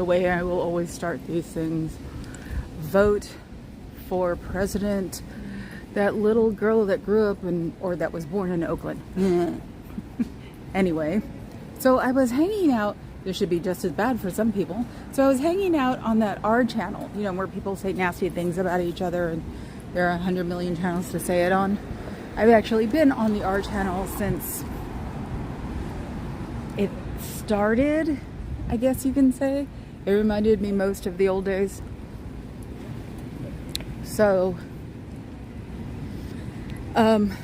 the way I will always start these things. Vote for president. That little girl that grew up or that was born in Oakland. Anyway, so I was hanging out. This should be just as bad for some people. So I was hanging out on that R channel, you know, where people say nasty things about each other, and there are 100 million channels to say it on. I've actually been on the R channel since it started, I guess you can say. It reminded me most of the old days. So, and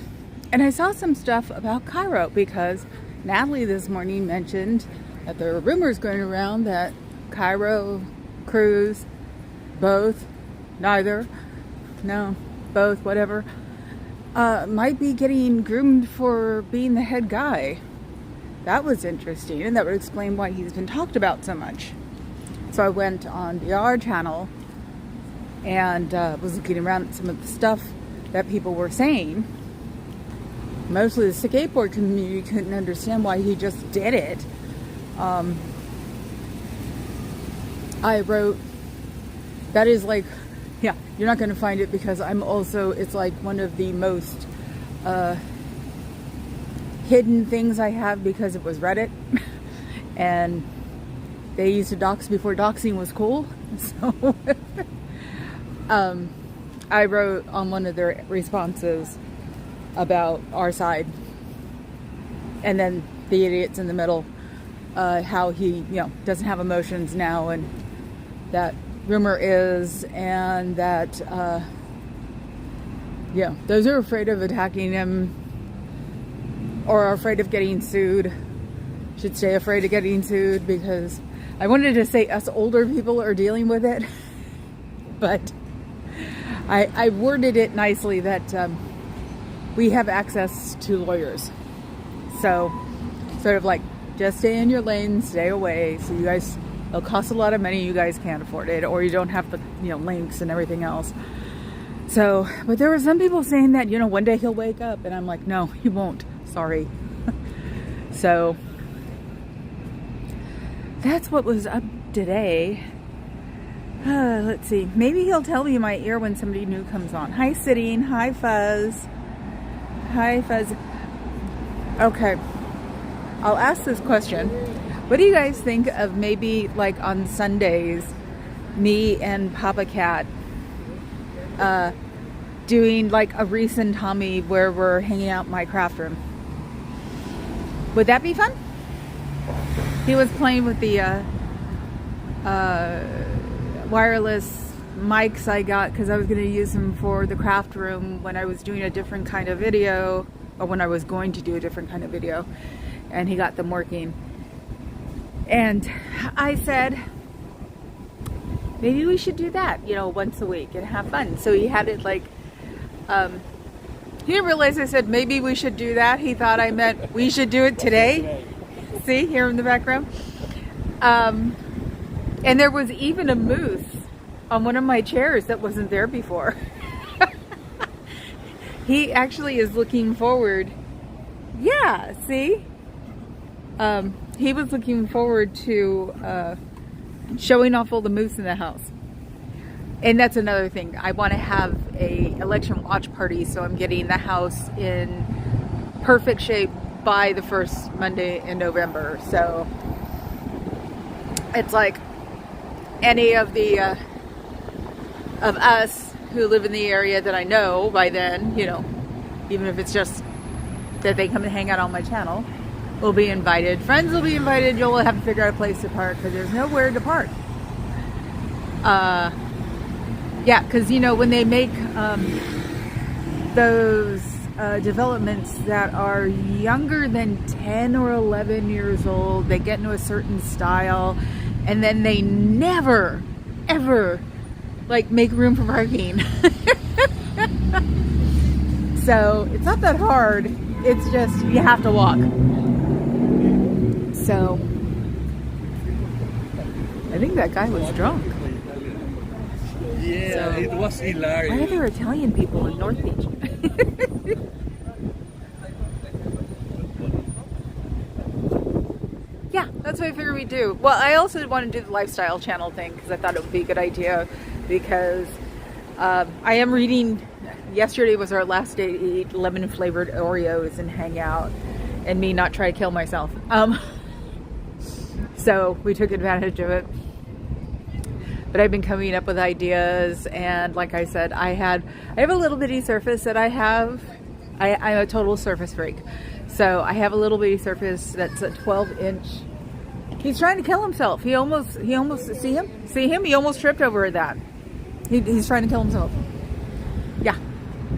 I saw some stuff about Cairo because Natalie this morning mentioned that there are rumors going around that Cairo, Cruz, both, neither, no, both, whatever, might be getting groomed for being the head guy. That was interesting, and that would explain why he's been talked about so much. So I went on the R channel and was looking around at some of the stuff that people were saying. Mostly the skateboard community couldn't understand why he just did it. I wrote, that is like, yeah, you're not going to find it because I'm also, it's like one of the most hidden things I have because it was Reddit. And they used to dox before doxing was cool. So I wrote on one of their responses about our side. And then the idiots in the middle, how he, you know, doesn't have emotions now, and that rumor is, and that, yeah, those who are afraid of attacking him or are afraid of getting sued should stay afraid of getting sued, because I wanted to say us older people are dealing with it, but I worded it nicely that we have access to lawyers. So, sort of like, just stay in your lane, stay away. So you guys, it'll cost a lot of money, you guys can't afford it, or you don't have the, you know, links and everything else. So, but there were some people saying that, you know, one day he'll wake up, and I'm like, no, he won't. Sorry. So, that's what was up today. Let's see. Maybe he'll tell me in my ear when somebody new comes on. Hi, Sitting. Hi, Fuzz. Hi, Fuzz. Okay. I'll ask this question. What do you guys think of maybe like on Sundays, me and Papa Cat doing like a recent Tommy where we're hanging out in my craft room? Would that be fun? He was playing with the wireless mics I got because I was going to use them for the craft room when I was doing a different kind of video, or when I was going to do a different kind of video, and he got them working. And I said, maybe we should do that, you know, once a week and have fun. So he had it like, he didn't realize I said maybe we should do that. He thought I meant we should do it today. See, here in the background. And there was even a moose on one of my chairs that wasn't there before. He actually is looking forward. Yeah, see? He was looking forward to showing off all the moose in the house. And that's another thing. I want to have a election watch party, so I'm getting the house in perfect shape by the first Monday in November. So it's like any of the of us who live in the area that I know by then, you know, even if it's just that they come and hang out on my channel, will be invited. Friends will be invited. You'll have to figure out a place to park because there's nowhere to park. Yeah, because, you know, when they make those developments that are younger than 10 or 11 years old, they get into a certain style, and then they never, ever, like, make room for parking. So, it's not that hard. It's just, you have to walk. So, I think that guy was drunk. Yeah, so, it was hilarious. Why are there Italian people in North Beach? Yeah, that's that's what I figured we'd do. Well, I also want to do the lifestyle channel thing because I thought it would be a good idea, because I am reading. Yesterday was our last day to eat lemon flavored Oreos and hang out, and me not try to kill myself. So we took advantage of it. But I've been coming up with ideas, and like I said, I have a little bitty surface that I'm a total surface freak. So I have a little bitty surface that's a 12-inch. He's trying to kill himself. He almost see him? He almost tripped over that. He's trying to kill himself. Yeah.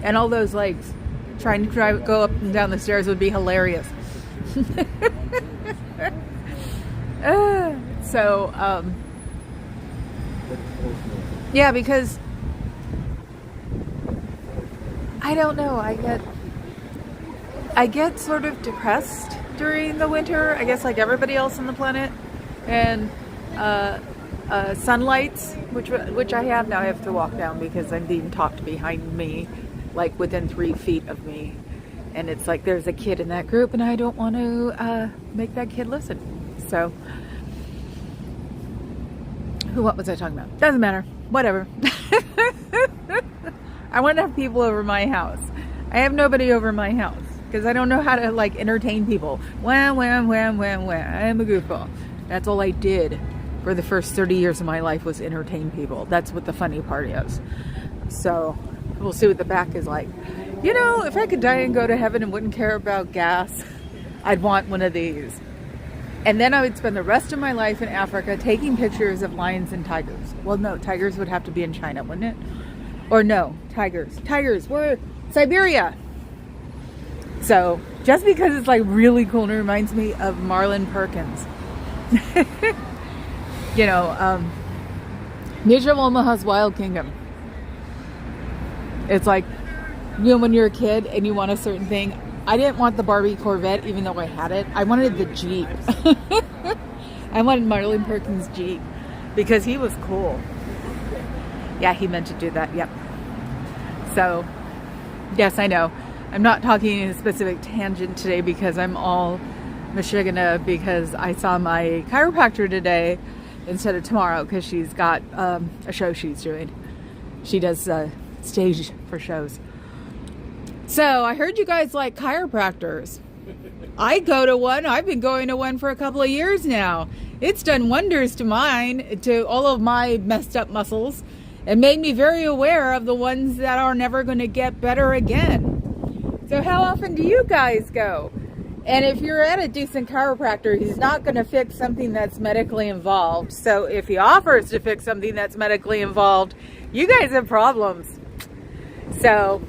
And all those legs. Trying to go up and down the stairs would be hilarious. Yeah, because I don't know, I get sort of depressed during the winter, I guess, like everybody else on the planet. And sunlights, which I have now, I have to walk down because I'm being talked behind me, like within 3 feet of me. And it's like there's a kid in that group, and I don't want to make that kid listen. So, what was I talking about? Doesn't matter. Whatever. I want to have people over my house. I have nobody over my house because I don't know how to like entertain people. Wham. I am a goofball. That's all I did for the first 30 years of my life, was entertain people. That's what the funny part is. So we'll see what the back is like. You know, if I could die and go to heaven and wouldn't care about gas, I'd want one of these. And then I would spend the rest of my life in Africa taking pictures of lions and tigers. Well, no, tigers would have to be in China, wouldn't it? Or no, tigers. Tigers, we're Siberia. So, just because it's like really cool, and it reminds me of Marlon Perkins. You know, Nature of Omaha's Wild Kingdom. It's like, you know, when you're a kid and you want a certain thing. I didn't want the Barbie Corvette, even though I had it. I wanted the Jeep. I wanted Marlon Perkins' Jeep because he was cool. Yeah, he meant to do that. Yep. So, yes, I know. I'm not talking in a specific tangent today because I'm all Michigana because I saw my chiropractor today instead of tomorrow because she's got a show she's doing. She does stage for shows. So I heard you guys like chiropractors. I go to one. I've been going to one for a couple of years now. It's done wonders to mine, to all of my messed up muscles, and made me very aware of the ones that are never going to get better again. So how often do you guys go? And if you're at a decent chiropractor, he's not going to fix something that's medically involved. So if he offers to fix something that's medically involved, you guys have problems. So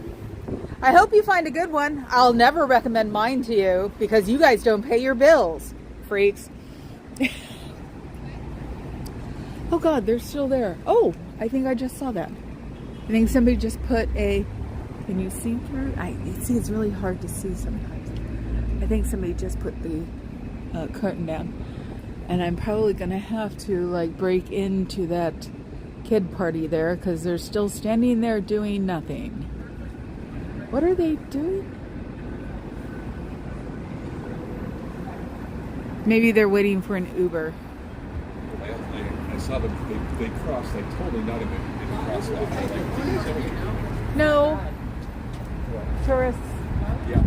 I hope you find a good one. I'll never recommend mine to you because you guys don't pay your bills, freaks. Oh God, they're still there. Oh, I think I just saw that. I think somebody just put a, can you see through? See, it's really hard to see sometimes. I think somebody just put the curtain down. And I'm probably going to have to like break into that kid party there because they're still standing there doing nothing. What are they doing? Maybe they're waiting for an Uber. I saw them, they crossed, like totally not in the crosswalk. No. Tourists. Yeah.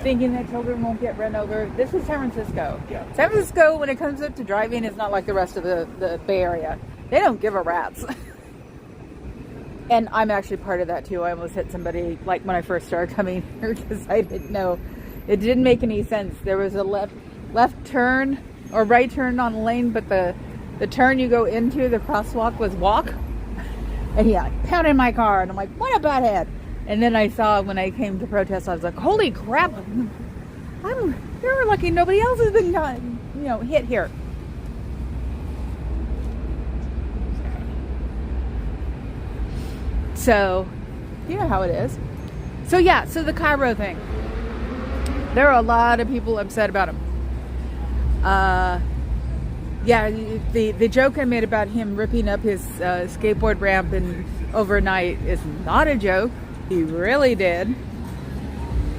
Thinking that children won't get run over. This is San Francisco. Yeah. San Francisco, when it comes up to driving, is not like the rest of the Bay Area. They don't give a rat's. And I'm actually part of that too. I almost hit somebody like when I first started coming here because I didn't know. It didn't make any sense. There was a left turn or right turn on the lane, but the turn you go into, the crosswalk was walk. And he pounded my car, and I'm like, what a butthead. And then I saw when I came to protest, I was like, holy crap. You're lucky nobody else has been hit here. So, you know how it is. So yeah, so the chiro thing. There are a lot of people upset about him. Yeah, the joke I made about him ripping up his skateboard ramp and overnight is not a joke. He really did.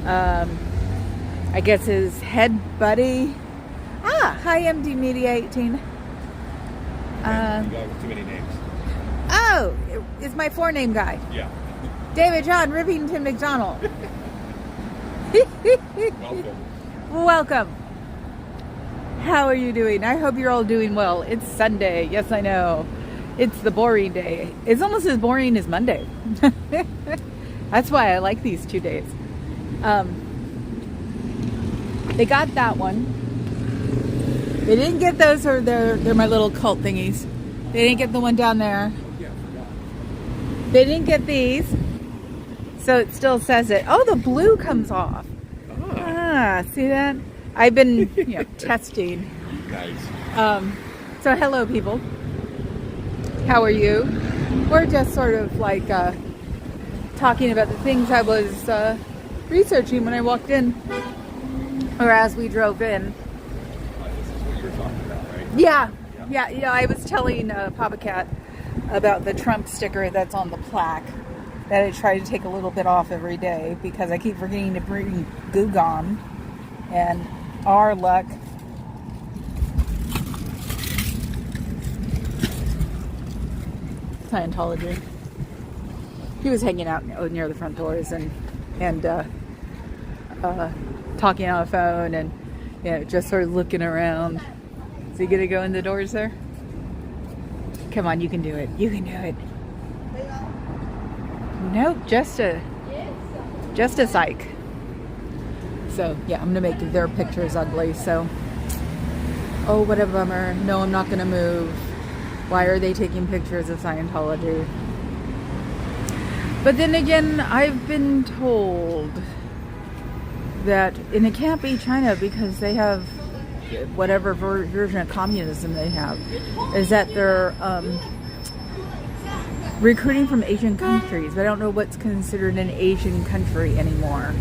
I guess his head buddy, Hi, MD Media 18. You got too many names. Oh, it's my 4-name guy. Yeah. David John Rivington McDonald. Welcome. Welcome. How are you doing? I hope you're all doing well. It's Sunday. Yes, I know. It's the boring day. It's almost as boring as Monday. That's why I like these 2 days. They got that one. They didn't get those, or they're my little cult thingies. They didn't get the one down there. Yeah, I forgot. They didn't get these. So it still says it. Oh, the blue comes off. See that? I've been testing. Nice. So hello, people. How are you? We're just sort of like talking about the things I was researching when I walked in, or as we drove in. This is what you were talking about, right? Yeah. I was telling Papa Cat about the Trump sticker that's on the plaque that I try to take a little bit off every day because I keep forgetting to bring Gugon. And our luck, Scientology. He was hanging out near the front doors and talking on the phone and just sort of looking around. Is he gonna go in the doors there? Come on, you can do it. You can do it. Nope, just a psych. So yeah, I'm gonna make their pictures ugly. So, oh, what a bummer. No, I'm not gonna move. Why are they taking pictures of Scientology? But then again, I've been told that, and it can't be China because they have whatever version of communism they have, is that they're recruiting from Asian countries. But I don't know what's considered an Asian country anymore.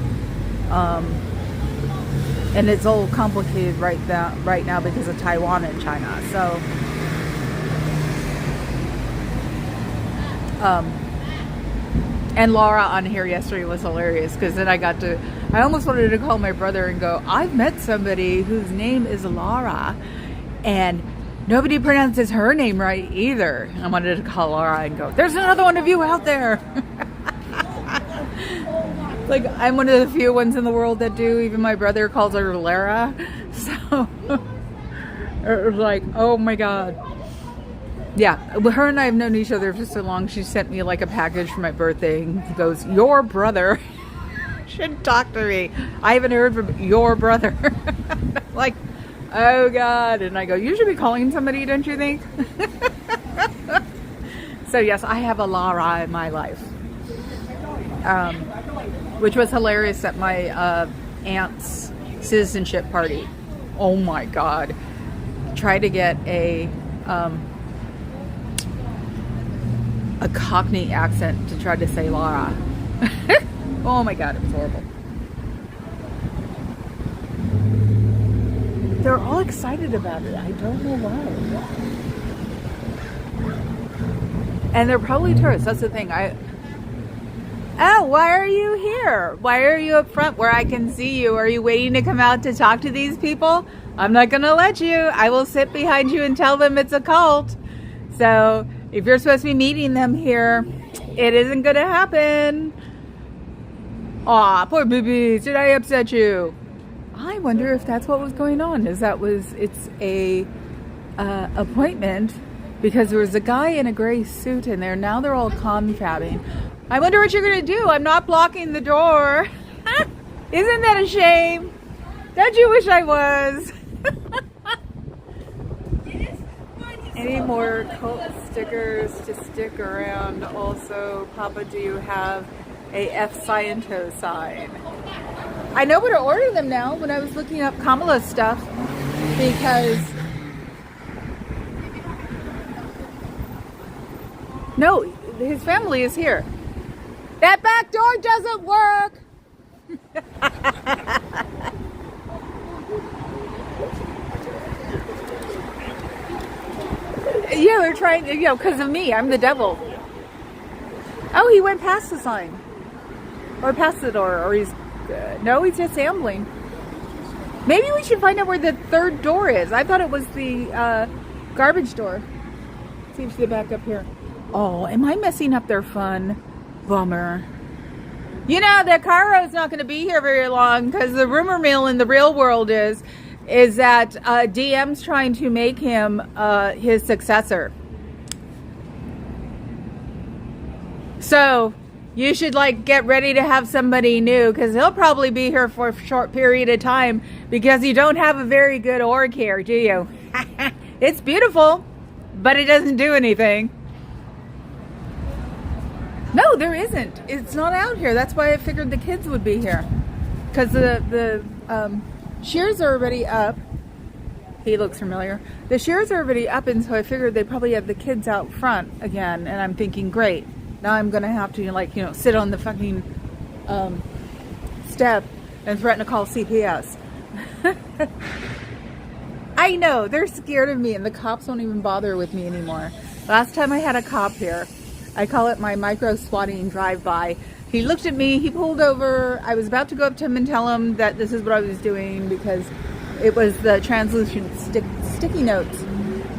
And it's all complicated right now because of Taiwan and China. So, and Laura on here yesterday was hilarious because then I almost wanted to call my brother and go, I've met somebody whose name is Laura and nobody pronounces her name right either. I wanted to call Laura and go, there's another one of you out there. Like, I'm one of the few ones in the world that do. Even my brother calls her Lara. So, it was like, oh my God. Yeah, her and I have known each other for so long. She sent me like a package for my birthday and goes, your brother should talk to me. I haven't heard from your brother. Like, oh God. And I go, you should be calling somebody, don't you think? So yes, I have a Lara in my life. Which was hilarious at my aunt's citizenship party. Oh my God. Try to get a Cockney accent to try to say Laura. Oh my God, it was horrible. They're all excited about it. I don't know why. And they're probably tourists. That's the thing. Oh, why are you here? Why are you up front where I can see you? Are you waiting to come out to talk to these people? I'm not going to let you. I will sit behind you and tell them it's a cult. So if you're supposed to be meeting them here, it isn't going to happen. Aw, poor boobies. Did I upset you? I wonder if that's what was going on. It's a appointment because there was a guy in a gray suit in there. Now they're all confabbing. I wonder what you're going to do. I'm not blocking the door. Isn't that a shame? Don't you wish I was? Any more cult stickers to stick around? Also, Papa, do you have a F Sciento sign? I know where to order them now when I was looking up Kamala's stuff because... No, his family is here. That back door doesn't work. Yeah, they're trying, because of me. I'm the devil. Oh, he went past the sign. Or past the door. Or he's... no, he's just ambling. Maybe we should find out where the third door is. I thought it was the garbage door. See if they back up here. Oh, am I messing up their fun? Bummer. You know, that Cairo's not going to be here very long because the rumor mill in the real world is that DM's trying to make him his successor. So you should like get ready to have somebody new because he'll probably be here for a short period of time because you don't have a very good org here, do you? It's beautiful, but it doesn't do anything. No, there isn't. It's not out here. That's why I figured the kids would be here. Because the shears are already up. He looks familiar. The shears are already up, and so I figured they probably have the kids out front again. And I'm thinking, great. Now I'm going to have to, like, you know, sit on the fucking step and threaten to call CPS. I know. They're scared of me, and the cops don't even bother with me anymore. Last time I had a cop here, I call it my micro swatting drive-by. He looked at me, he pulled over. I was about to go up to him and tell him that this is what I was doing because it was the translucent sticky notes.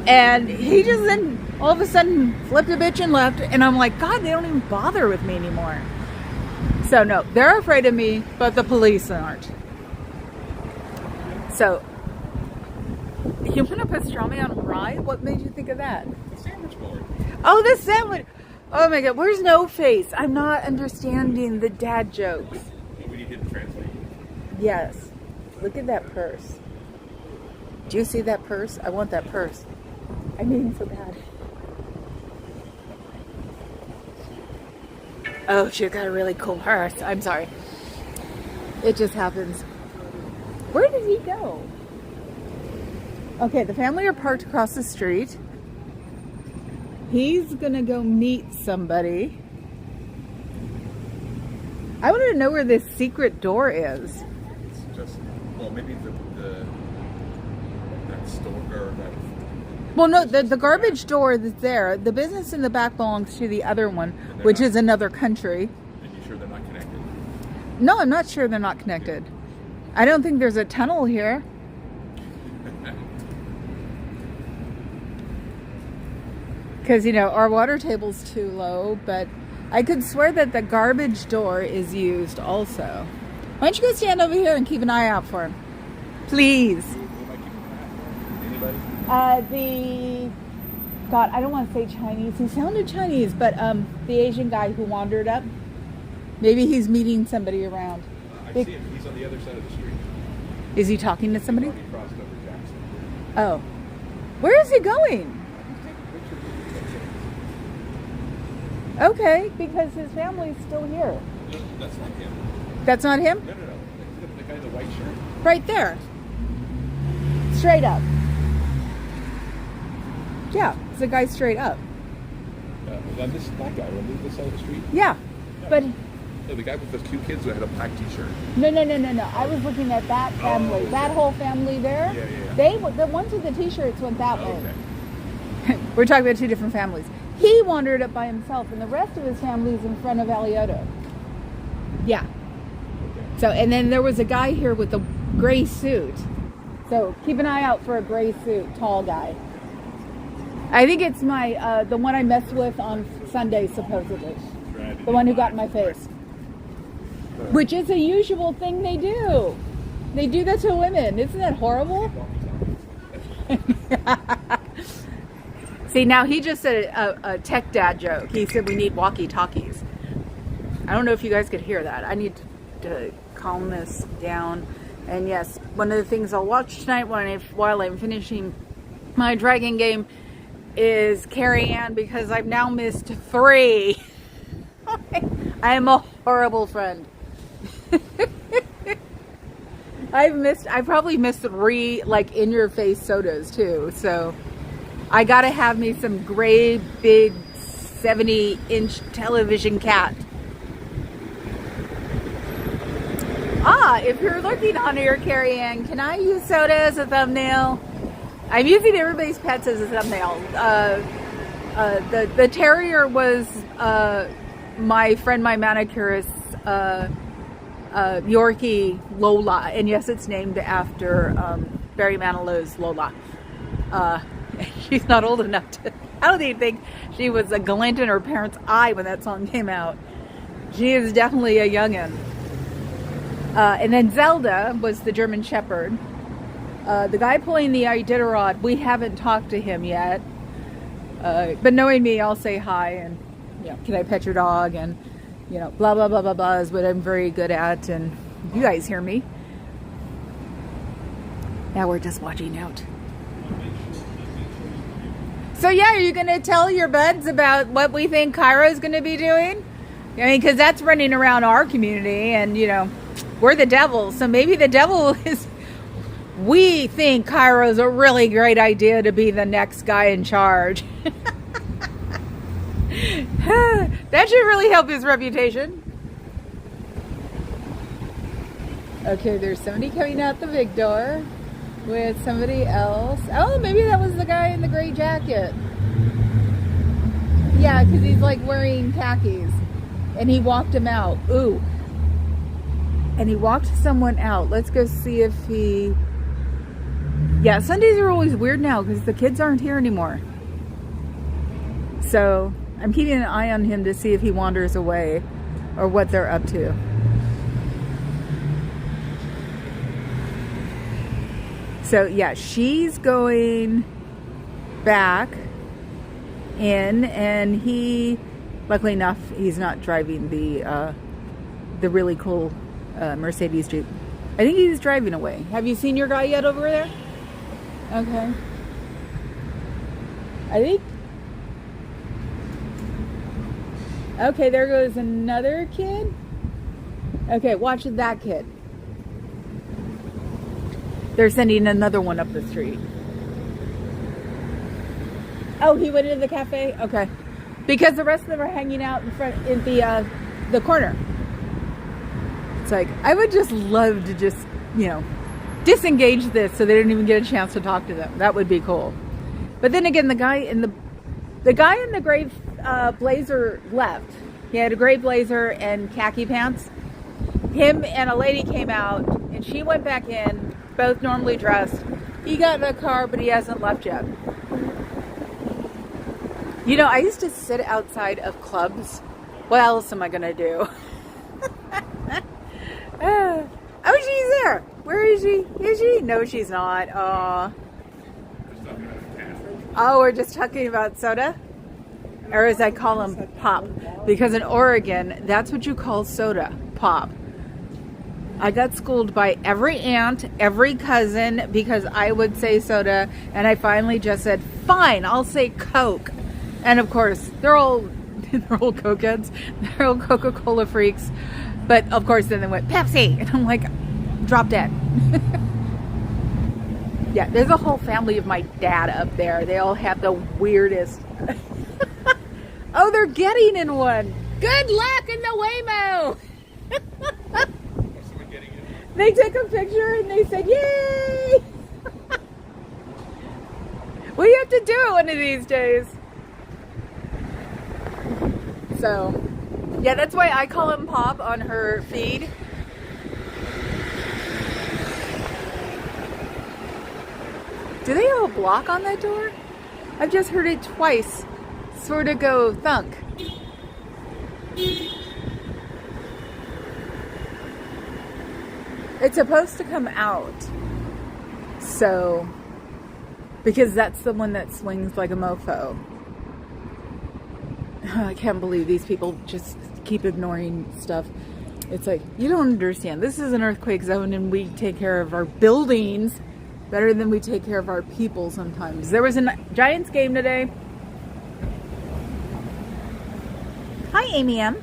And he just then all of a sudden flipped a bitch and left. And I'm like, God, they don't even bother with me anymore. So no, they're afraid of me, but the police aren't. So, you want to pastrami on rye? What made you think of that? The sandwich board. Oh, the sandwich. Oh my God, where's No Face? I'm not understanding the dad jokes. We need him to translate. Yes. Look at that purse. Do you see that purse? I want that purse. I need him so bad. Oh, she's got a really cool purse. I'm sorry. It just happens. Where did he go? Okay, the family are parked across the street. He's gonna go meet somebody. I want to know where this secret door is. It's just, well, maybe that store or that. Well, no, the garbage door that's there. The business in the back belongs to the other one, which is another country. Are you sure they're not connected? No, I'm not sure they're not connected. I don't think there's a tunnel here. Because, you know, our water table's too low, but I could swear that the garbage door is used also. Why don't you go stand over here and keep an eye out for him? Please. Who am I keeping an eye on? Anybody? God, I don't want to say Chinese. He sounded Chinese, but the Asian guy who wandered up. Maybe he's meeting somebody around. I see him. He's on the other side of the street. Is he talking to somebody? He's already crossed over Jackson. Oh. Where is he going? Okay, because his family's still here. No, that's not him. That's not him? No. The guy in the white shirt. Right there. Straight up. Yeah, it's a guy straight up. On this black guy on this side of the street. Yeah, but No, the guy with the two kids who had a black T-shirt. no. I was looking at that family. okay. That whole family there. Yeah. The ones with the T-shirts went that way. Okay. We're talking about two different families. He wandered up by himself, and the rest of his family is in front of Alioto. Yeah. So, and then there was a guy here with a gray suit. So keep an eye out for a gray suit, tall guy. I think it's my the one I messed with on Sunday, supposedly. The one who got in my face. Which is a usual thing they do. They do that to women. Isn't that horrible? See, now he just said a tech dad joke. He said we need walkie-talkies. I don't know if you guys could hear that. I need to calm this down. And yes, one of the things I'll watch tonight while I'm finishing my dragon game is Carrie Ann, because I've now missed 3. I am a horrible friend. I probably missed 3 like in your face sodas too. So I gotta have me some gray big 70-inch television cat. If you're looking on here, Carrie Ann, can I use soda as a thumbnail? I'm using everybody's pets as a thumbnail. The terrier was my friend, my manicurist's Yorkie Lola, and yes, it's named after Barry Manilow's Lola. She's not old enough to. I don't even think she was a glint in her parents' eye when that song came out. She is definitely a youngin'. And then Zelda was the German Shepherd. The guy pulling the Iditarod, we haven't talked to him yet. But knowing me, I'll say hi and, can I pet your dog? And, blah, blah, blah, blah, blah is what I'm very good at. And you guys hear me. Now we're just watching out. So yeah, are you going to tell your buds about what we think Cairo's going to be doing? I mean, because that's running around our community and, we're the devil. So maybe the devil is, we think Cairo's a really great idea to be the next guy in charge. That should really help his reputation. Okay, there's somebody coming out the big door with somebody else. Oh, maybe that was the guy in the gray jacket. Yeah, because he's like wearing khakis. And he walked him out. Ooh. And he walked someone out. Let's go see if he... Yeah, Sundays are always weird now because the kids aren't here anymore. So I'm keeping an eye on him to see if he wanders away or what they're up to. So yeah, she's going back in, and he, luckily enough, he's not driving the really cool Mercedes Jeep. I think he's driving away. Have you seen your guy yet over there? Okay. I think. Okay, there goes another kid. Okay, watch that kid. They're sending another one up the street. Oh, he went into the cafe? Okay. Because the rest of them are hanging out in front in the corner. It's like, I would just love to just, disengage this so they didn't even get a chance to talk to them. That would be cool. But then again, the guy in the gray blazer left. He had a gray blazer and khaki pants. Him and a lady came out, and she went back in, both normally dressed. He got in a car, but he hasn't left yet. I used to sit outside of clubs. What else am I going to do? Oh, she's there. Where is she? Is she? No, she's not. Oh, we're just talking about soda? Or as I call them, pop. Because in Oregon, that's what you call soda, pop. I got schooled by every aunt, every cousin, because I would say soda. And I finally just said, fine, I'll say Coke. And of course, they're all Cokeheads. They're all Coca-Cola freaks. But of course, then they went Pepsi. And I'm like, drop dead. Yeah, there's a whole family of my dad up there. They all have the weirdest. Oh, they're getting in one. Good luck in the Waymo. They took a picture and they said, yay. We have to do it one of these days. So, yeah, that's why I call him Pop on her feed. Do they have a block on that door? I've just heard it twice sort of go thunk. It's supposed to come out. So, because that's the one that swings like a mofo. I can't believe these people just keep ignoring stuff. It's like, you don't understand. This is an earthquake zone and we take care of our buildings better than we take care of our people sometimes. There was a Giants game today. Hi, Amy M.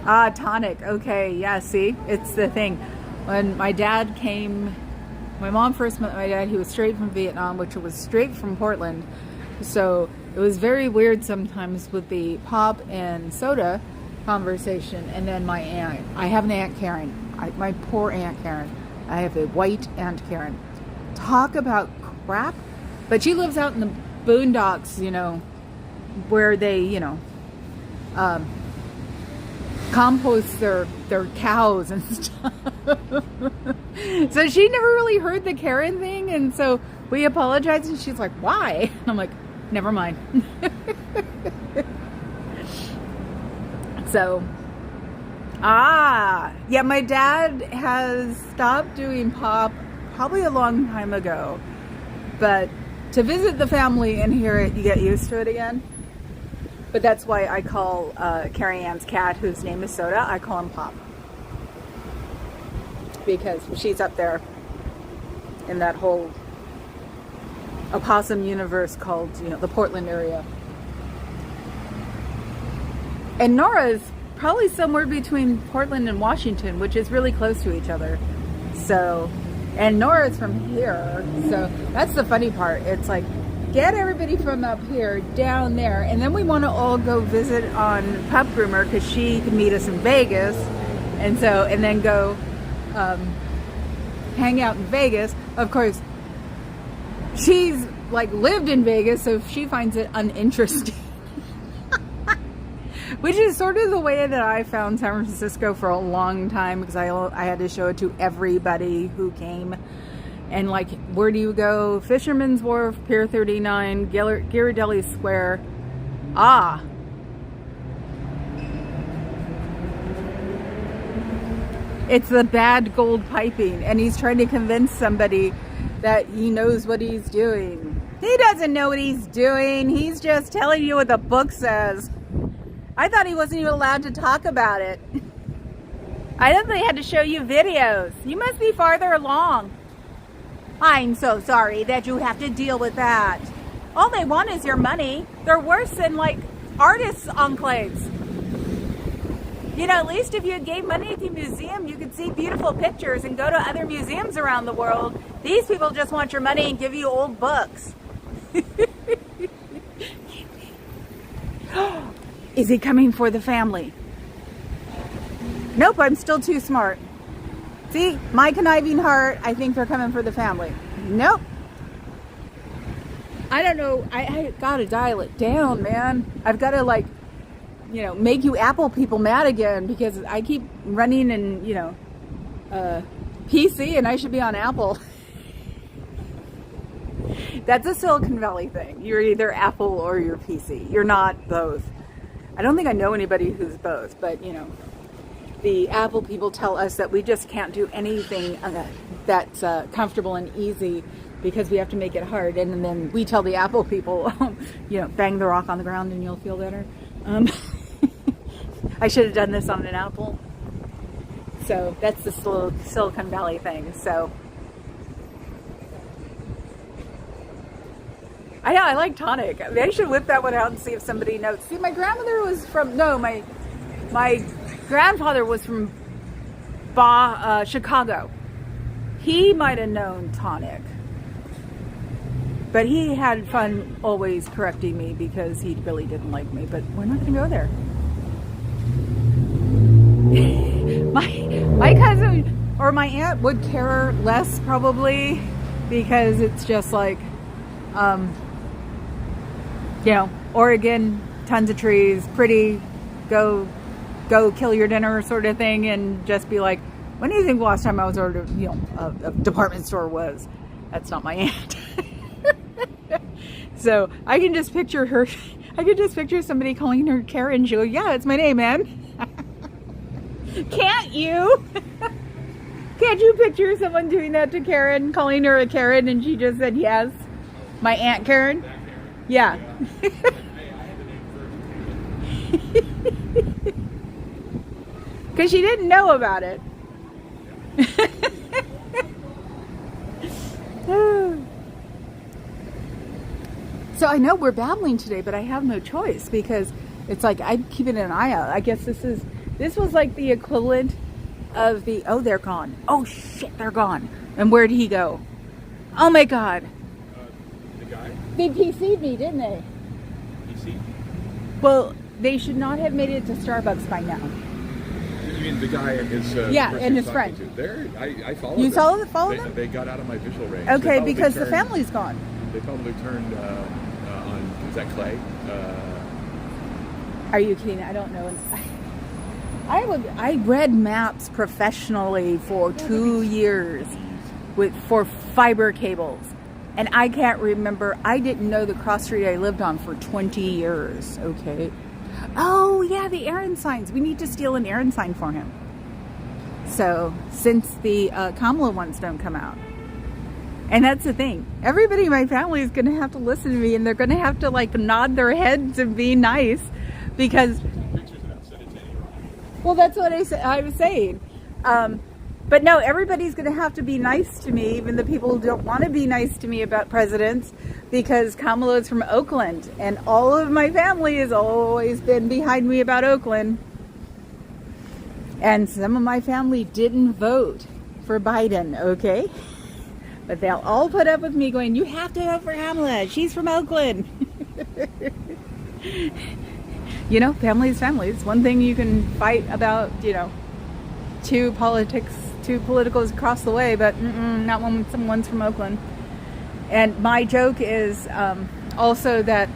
Ah, tonic. Okay, yeah, see? It's the thing. When my dad came, my mom first met my dad, he was straight from Vietnam, which was straight from Portland. So it was very weird sometimes with the pop and soda conversation. And then my aunt. I have an Aunt Karen. My poor Aunt Karen. I have a white Aunt Karen. Talk about crap. But she lives out in the boondocks, where they, compost their cows and stuff. So she never really heard the Karen thing, and so we apologized, and she's like, why? And I'm like, never mind. So, yeah, my dad has stopped doing pop probably a long time ago, but to visit the family and hear it, you get used to it again. But that's why I call Carrie Ann's cat, whose name is Soda, I call him Pop. Because she's up there in that whole opossum universe called, the Portland area. And Nora's probably somewhere between Portland and Washington, which is really close to each other. So, and Nora's from here. So that's the funny part. It's like, get everybody from up here down there, and then we want to all go visit on Pup Groomer because she can meet us in Vegas, and then go hang out in Vegas. Of course, she's like lived in Vegas, so she finds it uninteresting. Which is sort of the way that I found San Francisco for a long time, because I had to show it to everybody who came. And like, where do you go? Fisherman's Wharf, Pier 39, Ghirardelli Square. It's the bad gold piping, and he's trying to convince somebody that he knows what he's doing. He doesn't know what he's doing. He's just telling you what the book says. I thought he wasn't even allowed to talk about it. I thought they had to show you videos. You must be farther along. I'm so sorry that you have to deal with that. All they want is your money. They're worse than like artists' enclaves. At least if you gave money to the museum, you could see beautiful pictures and go to other museums around the world. These people just want your money and give you old books. Is he coming for the family? Nope, I'm still too smart. See, my conniving heart, I think they're coming for the family. Nope. I don't know. I gotta dial it down, man. I've got to make you Apple people mad again, because I keep running in, PC, and I should be on Apple. That's a Silicon Valley thing. You're either Apple or you're PC. You're not both. I don't think I know anybody who's both, but the Apple people tell us that we just can't do anything that's comfortable and easy, because we have to make it hard. And then we tell the Apple people, bang the rock on the ground and you'll feel better. I should have done this on an Apple. So that's the Silicon Valley thing. So I like tonic. I mean, I should whip that one out and see if somebody knows. See, my grandmother was from, my grandfather was from Chicago. He might have known tonic. But he had fun always correcting me, because he really didn't like me. But we're not going to go there. my cousin or my aunt would care less, probably, because it's just like, Oregon, tons of trees, pretty, go kill your dinner sort of thing, and just be like, when do you think the last time I was ordered, a department store was? That's not my aunt. So I can just picture her. I can just picture somebody calling her Karen. She'll go, yeah, it's my name, man. Can't you? Can't you picture someone doing that to Karen, calling her a Karen, and she just said yes? My Aunt Karen? Yeah. Because she didn't know about it. So I know we're babbling today, but I have no choice, because it's like I'm keeping an eye out. I guess this was like the equivalent of the, oh, they're gone. Oh shit, they're gone. And where did he go? Oh my God. The guy? They PC'd me, didn't they? PC? Well, they should not have made it to Starbucks by now. You mean the guy and his and his friend. I followed You them. Followed them? They got out of my visual range. Okay, because the family's gone. They probably turned on, is that Clay? Are you kidding? I don't know. I read maps professionally for 2 years for fiber cables. And I can't remember, I didn't know the cross street I lived on for 20 years, okay? Oh yeah, the Aaron signs. We need to steal an Aaron sign for him. So, since the Kamala ones don't come out. And that's the thing. Everybody in my family is going to have to listen to me, and they're going to have to like nod their heads and be nice because... Well, that's what I was saying. But no, everybody's going to have to be nice to me, even the people who don't want to be nice to me about presidents, because Kamala is from Oakland, and all of my family has always been behind me about Oakland. And some of my family didn't vote for Biden, okay? But they'll all put up with me going, you have to vote for Kamala. She's from Oakland. You know, family is family. It's one thing you can fight about, you know, two politicals across the way, but not when someone's from Oakland. And my joke is also that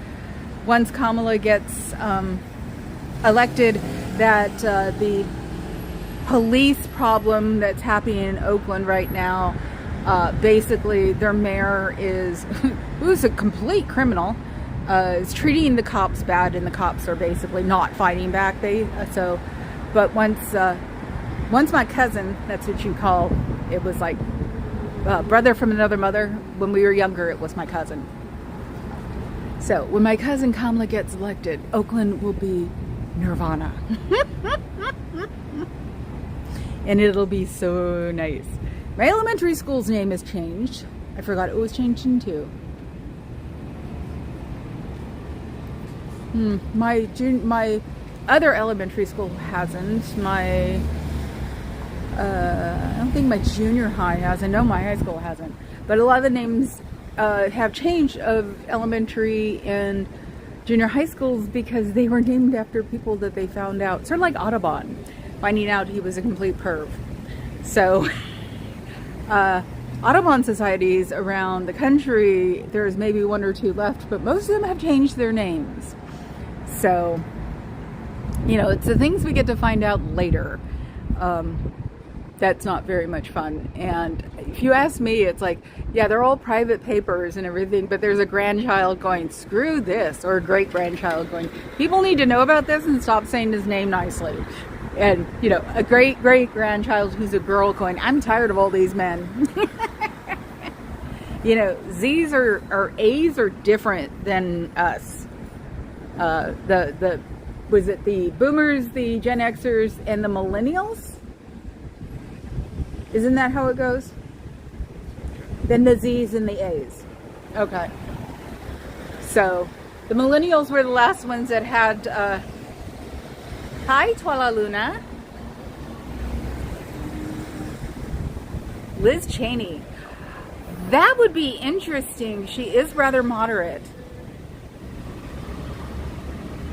once Kamala gets elected, that the police problem that's happening in Oakland right now, basically their mayor is, who's a complete criminal, is treating the cops bad, and the cops are basically not fighting back. But once my cousin, that's what you call, it was like brother from another mother. When we were younger, it was my cousin. So when my cousin Kamala gets elected, Oakland will be nirvana. And it'll be so nice. My elementary school's name has changed. I forgot it was changed into. My other elementary school hasn't. I don't think my junior high has. I know my high school hasn't. But a lot of the names have changed of elementary and junior high schools because they were named after people that they found out. Sort of like Audubon, finding out he was a complete perv. So, Audubon societies around the country, there's maybe one or two left, but most of them have changed their names. So, you know, it's the things we get to find out later. That's not very much fun. And if you ask me, it's like, yeah, they're all private papers and everything, but there's a grandchild going, screw this, or a great-grandchild going, people need to know about this and stop saying his name nicely. And, you know, a great-great-grandchild who's a girl going, I'm tired of all these men. You know, Z's or A's are different than us. Was it the boomers, the Gen Xers, and the millennials? Isn't that how it goes? Then the Z's and the A's. Okay. So, the millennials were the last ones that had, hi, Twala Luna. Liz Cheney. That would be interesting. She is rather moderate.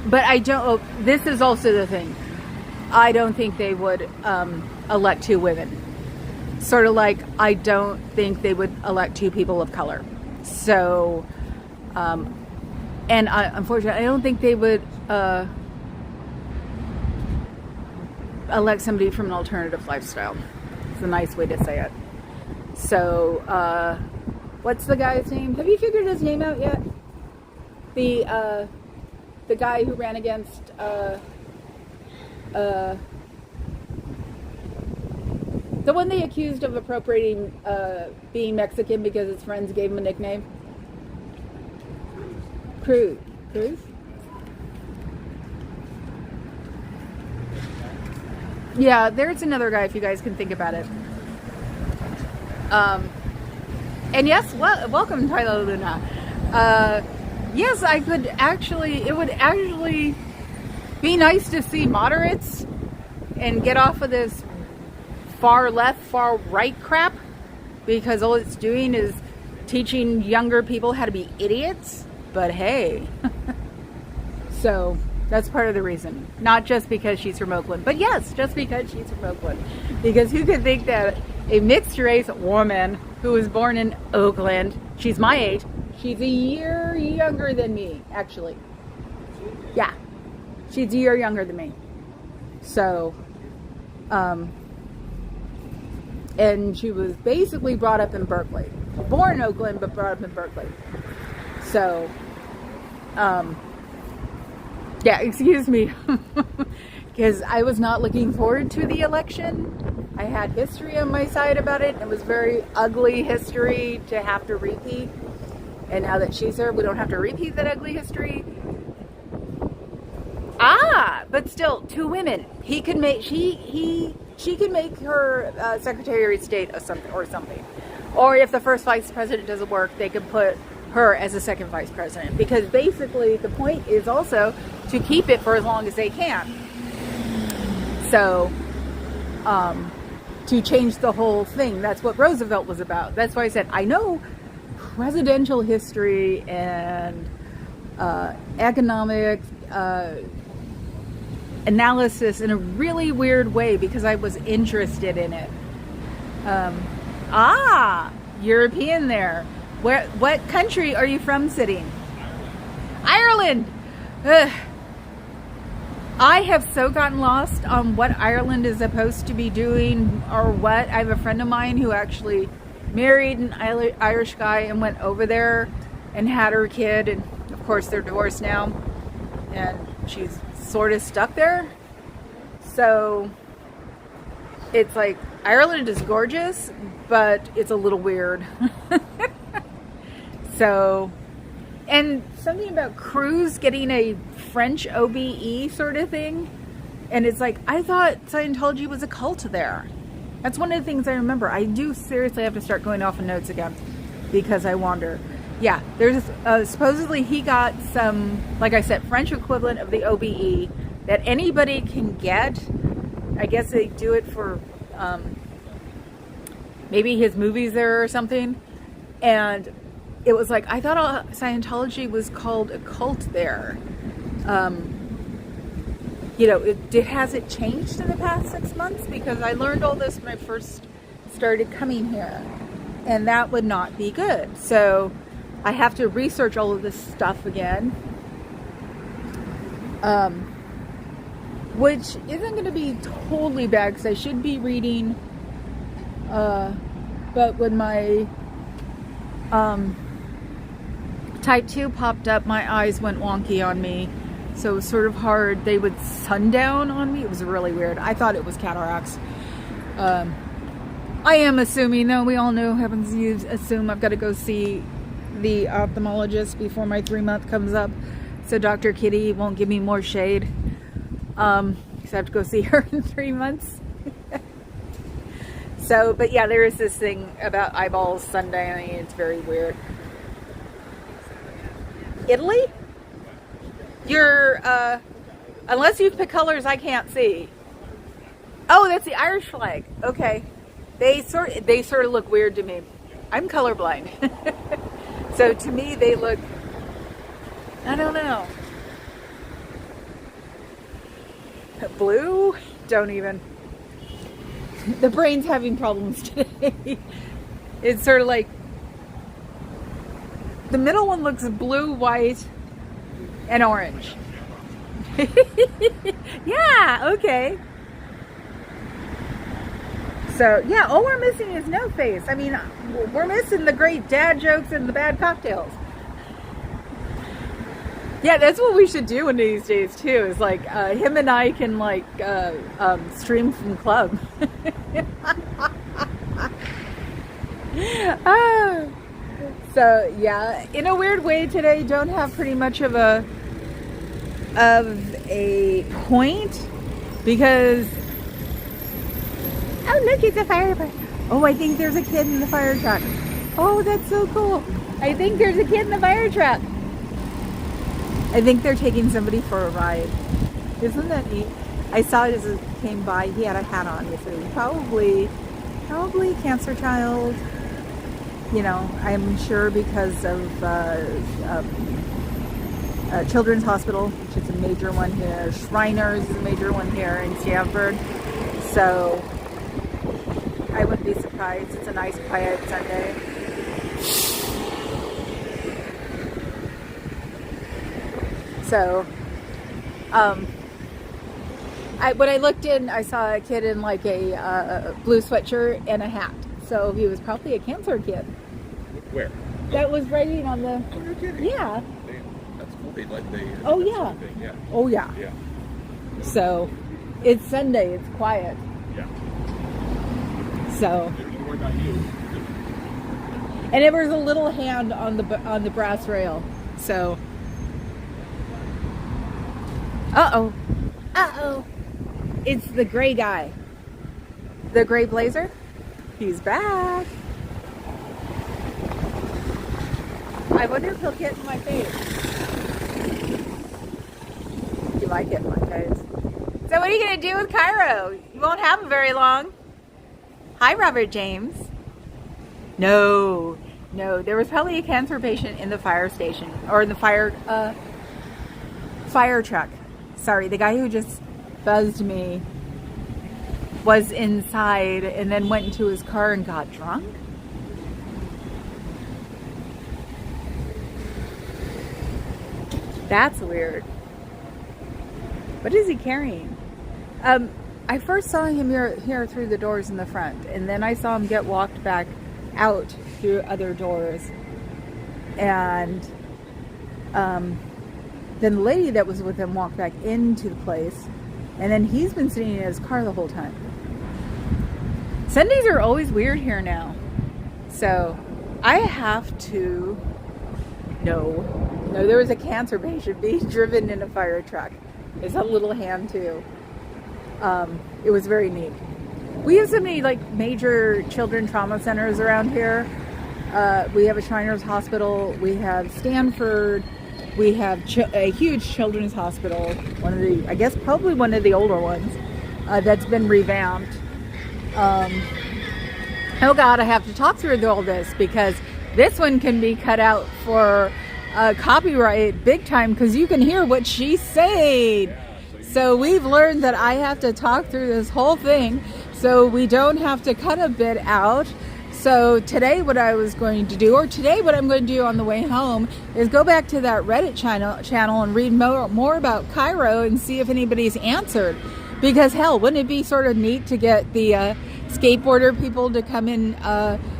But I don't, this is also the thing. I don't think they would elect two women. Sort of like, I don't think they would elect two people of color. So, and unfortunately, I don't think they would elect somebody from an alternative lifestyle. It's a nice way to say it. So, what's the guy's name? Have you figured his name out yet? The guy who ran against the one they accused of appropriating being Mexican because his friends gave him a nickname. Cruz. Yeah, there's another guy if you guys can think about it. And yes, welcome Tyler Luna. Yes, I could actually, it would actually be nice to see moderates and get off of this far left, far right crap, because all it's doing is teaching younger people how to be idiots. But hey, so that's part of the reason. Not just because she's from Oakland, but yes, just because she's from Oakland. Because who could think that a mixed race woman who was born in Oakland, she's my age, she's a year younger than me, actually. Yeah, she's a year younger than me. So, Um, and she was basically brought up in Berkeley. Born in Oakland, but brought up in Berkeley. So, yeah, excuse me. Because I was not looking forward to the election. I had history on my side about it. It was very ugly history to have to repeat. And now that she's there, we don't have to repeat that ugly history. But still, 2 women. He could make she could make her Secretary of State or something. Or if the first vice president doesn't work, they could put her as a second vice president. Because basically, the point is also to keep it for as long as they can. So, to change the whole thing. That's what Roosevelt was about. That's why I said, I know presidential history and economic analysis in a really weird way because I was interested in it. European there. What country are you from sitting? Ireland! Ugh. I have so gotten lost on what Ireland is supposed to be doing or what. I have a friend of mine who actually married an Irish guy and went over there and had her kid, and of course they're divorced now, and she's sort of stuck there. So it's like Ireland is gorgeous, but it's a little weird. So, and something about Cruz getting a French OBE sort of thing, and it's like, I thought Scientology was a cult there. That's one of the things I remember. I do seriously have to start going off in notes again because I wander. Yeah, there's supposedly he got some, like I said, French equivalent of the OBE that anybody can get. I guess they do it for maybe his movies there or something. And it was like, I thought Scientology was called a cult there. You know, has it changed in the past 6 months? Because I learned all this when I first started coming here, and that would not be good. So I have to research all of this stuff again, which isn't going to be totally bad because I should be reading. But when my type 2 popped up, my eyes went wonky on me. So it was sort of hard. They would sundown on me. It was really weird. I thought it was cataracts. I am assuming, though, we all know happens you assume I've got to go see the ophthalmologist before my 3-month comes up. So Dr. Kitty won't give me more shade. Because I have to go see her in 3 months. So, but yeah, there is this thing about eyeballs sundowning. It's very weird. Italy? You're, unless you pick colors I can't see. Oh, that's the Irish flag. Okay. They sort of look weird to me. I'm colorblind. So to me they look, I don't know. Blue? Don't even. The brain's having problems today. It's sort of like, the middle one looks blue, white, and orange. Yeah, okay. So, yeah, all we're missing is no face. I mean, we're missing the great dad jokes and the bad cocktails. Yeah, that's what we should do one of these days, too. Is like, him and I can, like, stream from club. So, yeah, in a weird way today, don't have pretty much of a point, because, oh, look, it's a fire truck. Oh, I think there's a kid in the fire truck. Oh, that's so cool. I think there's a kid in the fire truck. I think they're taking somebody for a ride. Isn't that neat? I saw it as it came by. He had a hat on. So probably cancer child. You know, I'm sure because of Children's Hospital, which is a major one here. Shriners is a major one here in Stanford. So I wouldn't be surprised. It's a nice quiet Sunday. When I looked in, I saw a kid in like a blue sweatshirt and a hat. So he was probably a cancer kid. Where? That was writing on the. Oh, you're kidding. Yeah. That's cool. Oh yeah. Yeah. Oh yeah. Yeah. So, it's Sunday. It's quiet. Yeah. So. Don't worry about you. And there was a little hand on the brass rail. So. Uh-oh. Uh-oh. It's the gray guy. The gray blazer. He's back. I wonder if he'll get in my face. He might get in my face. So what are you going to do with Cairo? You won't have him very long. Hi, Robert James. No. There was probably a cancer patient in the fire station. Or in the fire truck. Sorry, the guy who just buzzed me was inside and then went into his car and got drunk. That's weird. What is he carrying? I first saw him here through the doors in the front, and then I saw him get walked back out through other doors. And then the lady that was with him walked back into the place, and then he's been sitting in his car the whole time. Sundays are always weird here now. So I have to... No, there was a cancer patient being driven in a fire truck. It's a little hand too. It was very neat. We have so many like major children trauma centers around here. We have a Shriners Hospital. We have Stanford. We have a huge children's hospital. I guess probably one of the older ones that's been revamped. Oh God, I have to talk through all this because this one can be cut out for copyright big time because you can hear what she said. So we've learned that I have to talk through this whole thing so we don't have to cut a bit out. So today what I was going to do, or today what I'm going to do on the way home, is go back to that Reddit channel and read more about Cairo and see if anybody's answered. Because hell, wouldn't it be sort of neat to get the skateboarder people to come and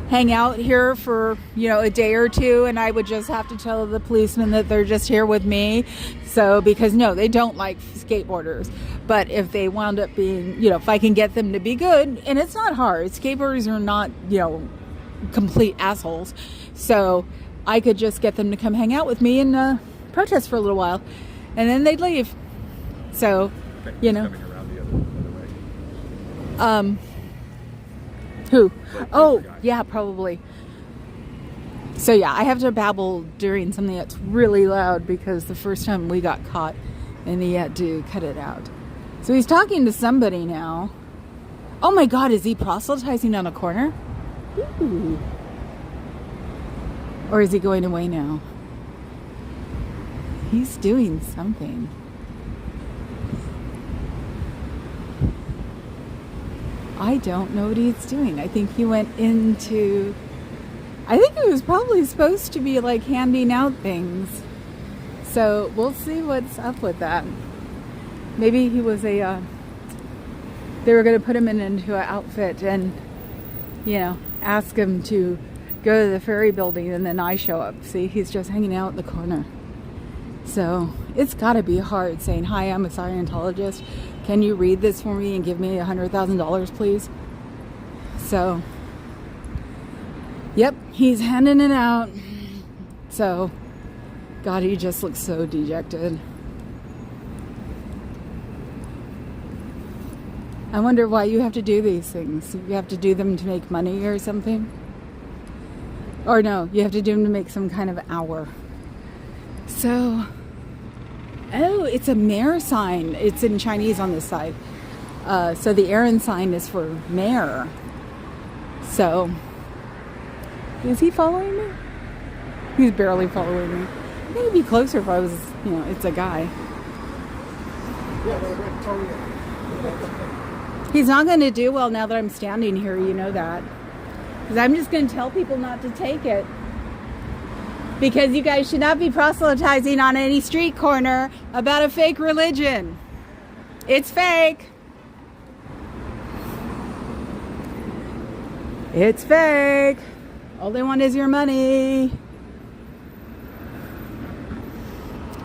hang out here for, a day or two, and I would just have to tell the policeman that they're just here with me. So, because no, they don't like skateboarders. But if they wound up being, if I can get them to be good, and it's not hard. Skateboarders are not, complete assholes. So I could just get them to come hang out with me and protest for a little while, and then they'd leave. So, Coming around the other way. Who? Oh, yeah, probably. So yeah, I have to babble during something that's really loud because the first time we got caught and he had to cut it out. So he's talking to somebody now. Oh my God, is he proselytizing on a corner? Ooh. Or is he going away now? He's doing something. I don't know what he's doing. I think he went into... I think it was probably supposed to be like handing out things. So we'll see what's up with that. Maybe he was they were going to put him into an outfit and, ask him to go to the ferry building, and then I show up. See, he's just hanging out in the corner. So it's got to be hard saying, "Hi, I'm a Scientologist. Can you read this for me and give me $100,000, please?" So, yep, he's handing it out. So, God, he just looks so dejected. I wonder why you have to do these things. You have to do them to make money or something? Or no, you have to do them to make some kind of hour. So, oh, it's a mayor sign. It's in Chinese on this side. So the Aaron sign is for mayor. So, is he following me? He's barely following me. I think he'd be closer if I was, it's a guy. He's not going to do well now that I'm standing here, you know that. Because I'm just going to tell people not to take it. Because you guys should not be proselytizing on any street corner about a fake religion. It's fake. It's fake. All they want is your money.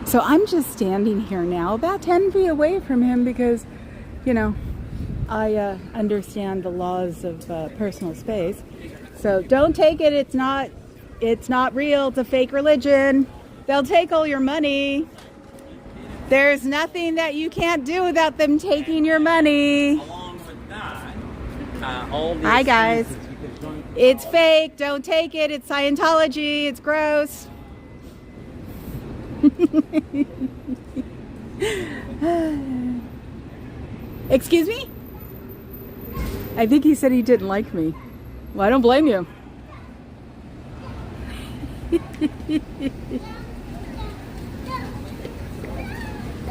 So I'm just standing here now, about 10 feet away from him because, you know, I understand the laws of personal space. So don't take it. It's not real. It's a fake religion. They'll take all your money. There's nothing that you can't do without them taking your money. Along with that, all the Hi guys. expenses- It's fake. Don't take it. It's Scientology. It's gross. Excuse me? I think he said he didn't like me. Well, I don't blame you.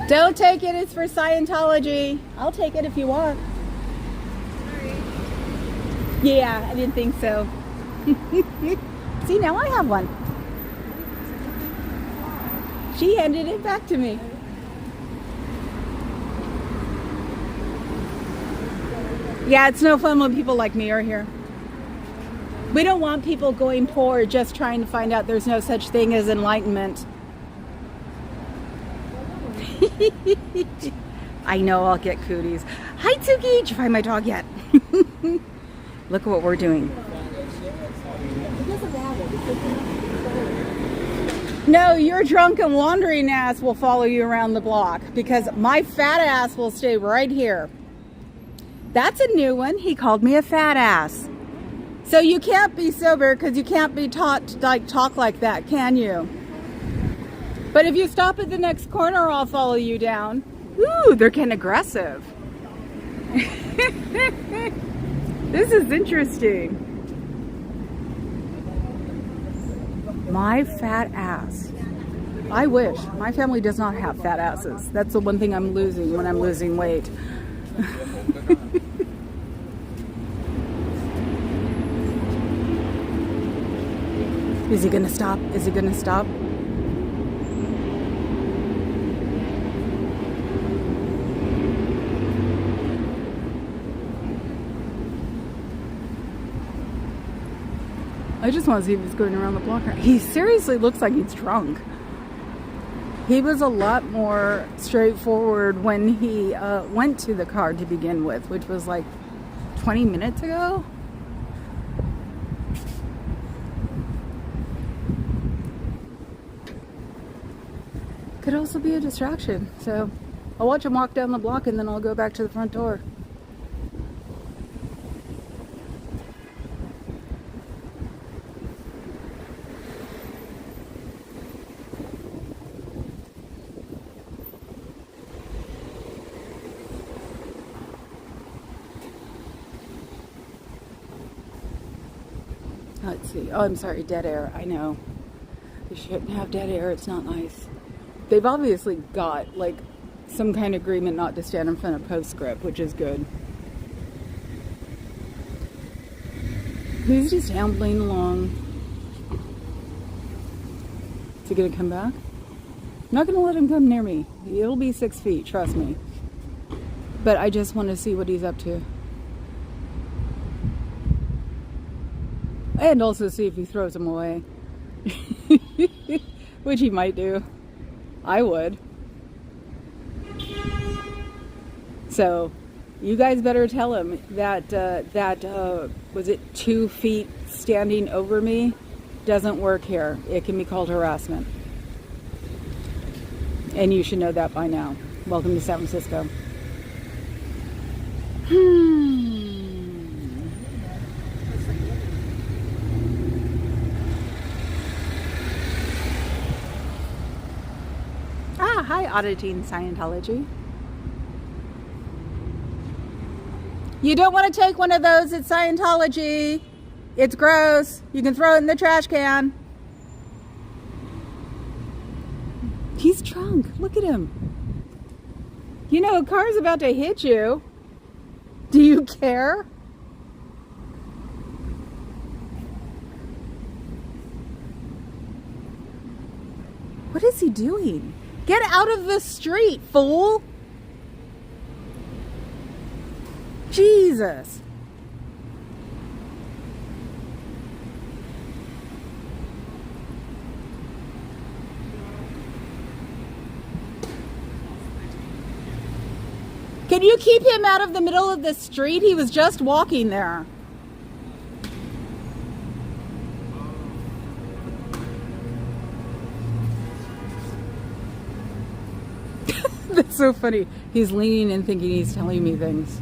Don't take it. It's for Scientology. I'll take it if you want. Yeah, I didn't think so. See, now I have one. She handed it back to me. Yeah, it's no fun when people like me are here. We don't want people going poor just trying to find out there's no such thing as enlightenment. I know I'll get cooties. Hi, Tsuki. Did you find my dog yet? Look at what we're doing. No, your drunk and wandering ass will follow you around the block because my fat ass will stay right here. That's a new one. He called me a fat ass. So you can't be sober because you can't be taught to talk like that, can you? But if you stop at the next corner, I'll follow you down. Ooh, they're getting aggressive. This is interesting. My fat ass. I wish. My family does not have fat asses. That's the one thing I'm losing when I'm losing weight. Is he gonna stop? Is he gonna stop? I just want to see if he's going around the block. He seriously looks like he's drunk. He was a lot more straightforward when he went to the car to begin with, which was like 20 minutes ago. Could also be a distraction. So I'll watch him walk down the block and then I'll go back to the front door. Let's see. Oh, I'm sorry. Dead air. I know. You shouldn't have dead air. It's not nice. They've obviously got, like, some kind of agreement not to stand in front of postscript, which is good. He's just ambling along. Is he going to come back? I'm not going to let him come near me. It'll be 6 feet, trust me. But I just want to see what he's up to. And also see if he throws them away. Which he might do. I would. So, you guys better tell him that, was it 2 feet standing over me? Doesn't work here. It can be called harassment. And you should know that by now. Welcome to San Francisco. Hi, auditing Scientology. You don't want to take one of those at Scientology. It's gross. You can throw it in the trash can. He's drunk. Look at him. You know, a car's about to hit you. Do you care? What is he doing? Get out of the street, fool! Jesus. Can you keep him out of the middle of the street? He was just walking there. That's so funny. He's leaning and thinking he's telling me things.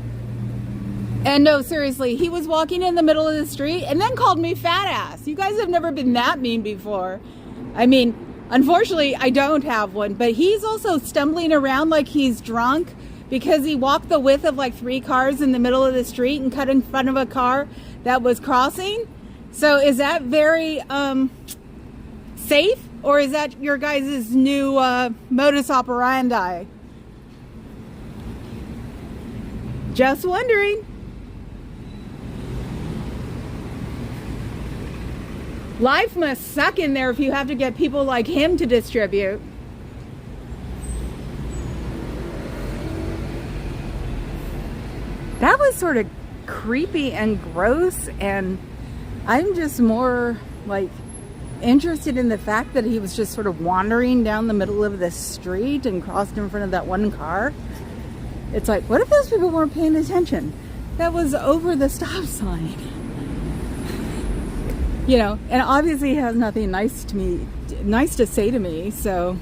And no, seriously, he was walking in the middle of the street and then called me fat ass. You guys have never been that mean before. I mean, unfortunately, I don't have one, but he's also stumbling around like he's drunk because he walked the width of like 3 cars in the middle of the street and cut in front of a car that was crossing. So is that very safe, or is that your guys' new modus operandi? Just wondering. Life must suck in there if you have to get people like him to distribute. That was sort of creepy and gross, and I'm just more like interested in the fact that he was just sort of wandering down the middle of the street and crossed in front of that one car. It's like, what if those people weren't paying attention? That was over the stop sign. You know, and obviously he has nothing nice to say to me, so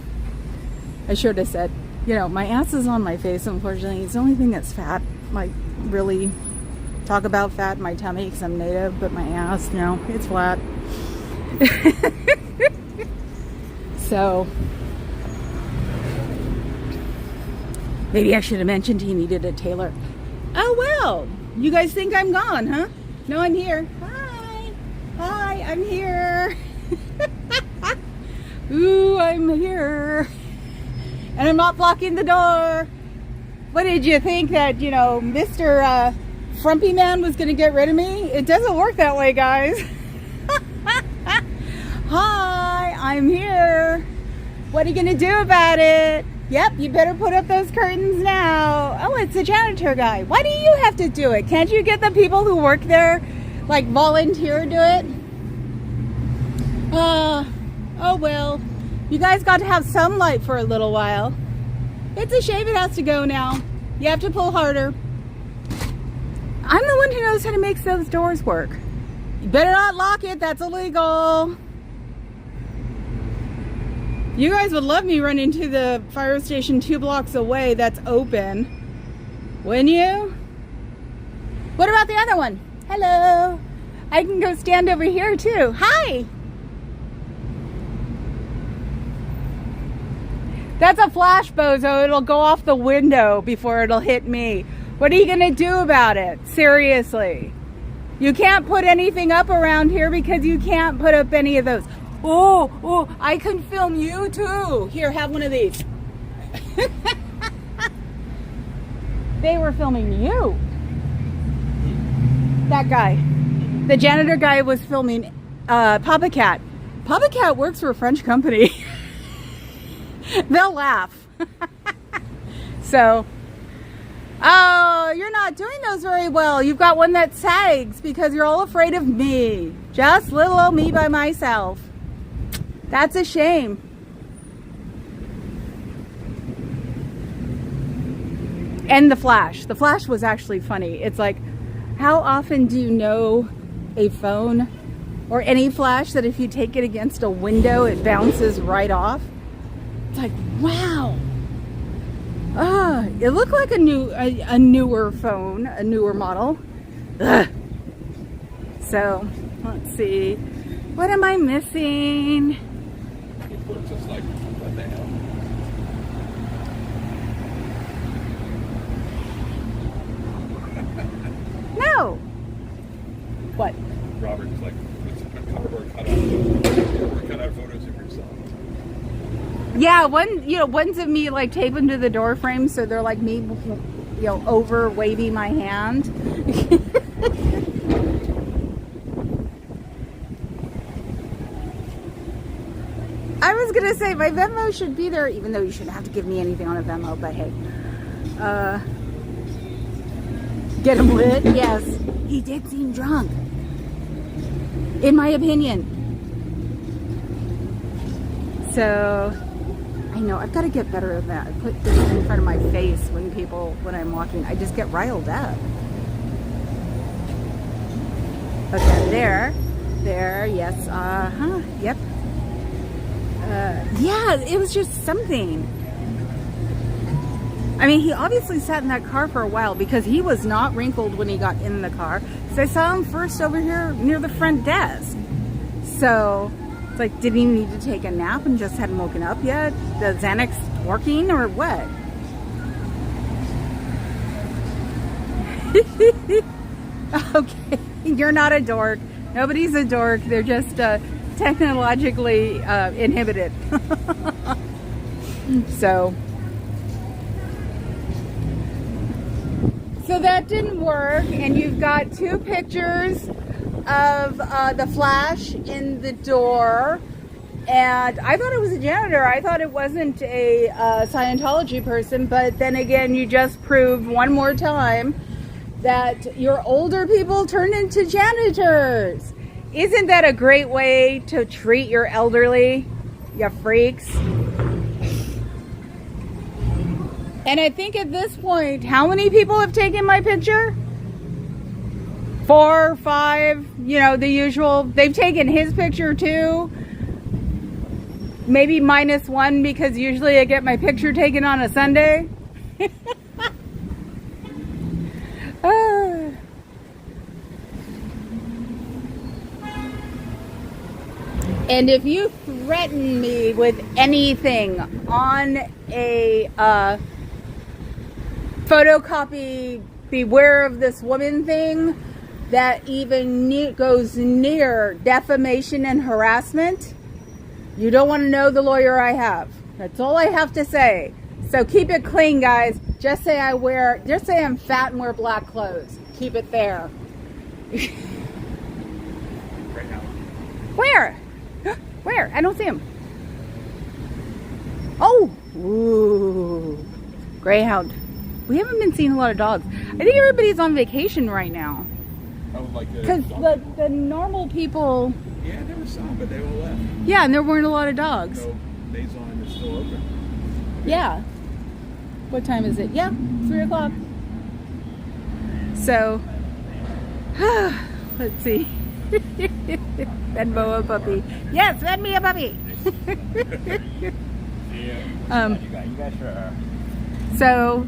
I should have said, you know, my ass is on my face, unfortunately. It's the only thing that's fat. Like, really talk about fat in my tummy because I'm native, but my ass, no, it's flat. So maybe I should have mentioned he needed a tailor. Oh well, you guys think I'm gone, huh? No, I'm here. Hi, I'm here. Ooh, I'm here. And I'm not blocking the door. What did you think, that, you know, Mr. Frumpy Man was going to get rid of me? It doesn't work that way, guys. Hi, I'm here. What are you going to do about it? Yep, you better put up those curtains now. Oh, it's the janitor guy. Why do you have to do it? Can't you get the people who work there, like, volunteer to do it? Oh well. You guys got to have some light for a little while. It's a shame it has to go now. You have to pull harder. I'm the one who knows how to make those doors work. You better not lock it. That's illegal. You guys would love me running to the fire station 2 blocks away that's open. Wouldn't you? What about the other one? Hello. I can go stand over here too. Hi. That's a flash, bozo. It'll go off the window before it'll hit me. What are you going to do about it? Seriously. You can't put anything up around here because you can't put up any of those. Oh, I can film you too. Here, have one of these. They were filming you. That guy. The janitor guy was filming Papa Cat. Papa Cat works for a French company. They'll laugh. So, oh, you're not doing those very well. You've got one that sags because you're all afraid of me. Just little old me by myself. That's a shame. And the flash. The flash was actually funny. It's like, how often do you know a phone or any flash that if you take it against a window, it bounces right off? It's like, wow. It looked like a newer phone, a newer model. Ugh. So, let's see. What am I missing? It looks just like, what the hell? No. What? Robert's like, it's a cardboard cutout photos of yourself. Yeah, one's of me like taped them to the door frame, so they're like me, over waving my hand. I was gonna say my Venmo should be there, even though you shouldn't have to give me anything on a Venmo, but hey. Get him lit? Yes. He did seem drunk. In my opinion. So, I know, I've got to get better at that. I put this in front of my face when I'm walking. I just get riled up. Okay, there, yes, yep. Yeah, it was just something. I mean, he obviously sat in that car for a while because he was not wrinkled when he got in the car. So I saw him first over here near the front desk. So it's like, did he need to take a nap and just hadn't woken up yet? The Xanax working or what? Okay, you're not a dork. Nobody's a dork. They're just technologically inhibited. So that didn't work, and you've got 2 pictures of the flash in the door, and I thought it was a janitor. I thought it wasn't a Scientology person, but then again, you just proved one more time that your older people turn into janitors. Isn't that a great way to treat your elderly, you freaks? And I think at this point, how many people have taken my picture? 4 or 5, you know, the usual. They've taken his picture too. Maybe -1 because usually I get my picture taken on a Sunday. And if you threaten me with anything on a photocopy beware of this woman thing that even goes near defamation and harassment, you don't want to know the lawyer I have. That's all I have to say. So keep it clean, guys. Just say I'm fat and wear black clothes. Keep it there. Where? Where? I don't see him. Oh, ooh, Greyhound. We haven't been seeing a lot of dogs. I think everybody's on vacation right now. Oh, like because the normal people. Yeah, there were some, but they all left. Yeah, and there weren't a lot of dogs. So Maison is still open. Yeah. What time is it? Yeah, 3 o'clock. So, let's see. Fed Bo a puppy. Yes, fed me a puppy. So,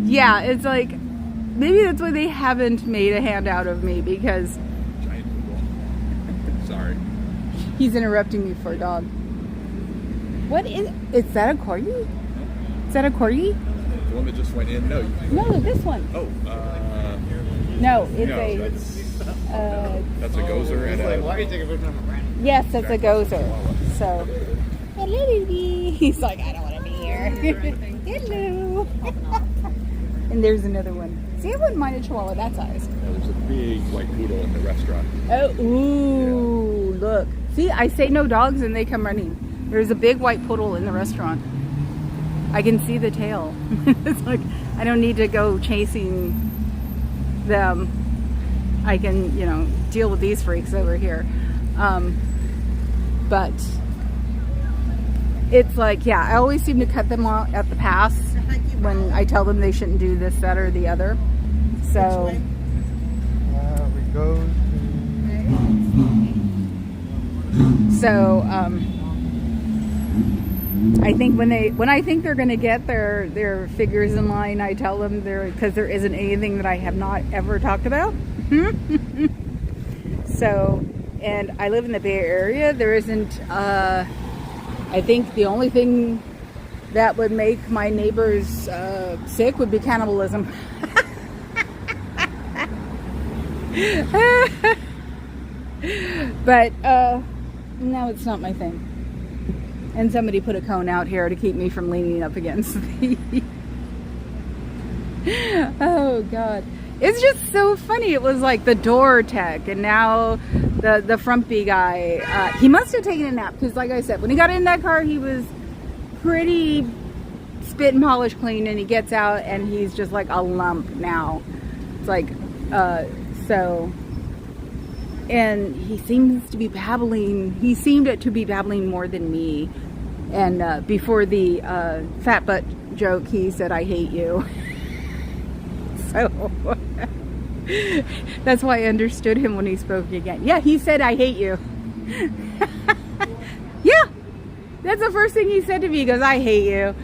yeah, it's like, maybe that's why they haven't made a handout of me, because Giant poodle. Sorry. He's interrupting me for a dog. What is that a corgi? Is that a corgi? The one that just went in? No. No, this one. Oh, no, it's no, that's a gozer and a... Why do you take a picture of my brand? Yes, that's a gozer. So, hello, baby. He's like, I don't want to be here. Hello. And there's another one. See, I wouldn't mind a chihuahua that size. No, there's a big white poodle in the restaurant. Oh, ooh, yeah. Look. See, I say no dogs and they come running. There's a big white poodle in the restaurant. I can see the tail. It's like, I don't need to go chasing them. I can, you know, deal with these freaks over here. But it's like, yeah, I always seem to cut them off at the pass when I tell them they shouldn't do this, that, or the other. So we go I think when I think they're going to get their figures in line, I tell them because there isn't anything that I have not ever talked about. So, and I live in the Bay Area. There isn't, I think the only thing that would make my neighbors sick would be cannibalism. But no, it's not my thing. And somebody put a cone out here to keep me from leaning up against the... Oh, God. It's just so funny. It was like the door tech, and now the frumpy guy. He must have taken a nap, because like I said, when he got in that car, he was pretty spit and polish clean, and he gets out, and he's just like a lump now. It's like, so, and he seems to be babbling. He seemed to be babbling more than me. And before the fat butt joke, he said, "I hate you." So that's why I understood him when he spoke again. Yeah, he said, "I hate you." Yeah, that's the first thing he said to me. He goes, "I hate you."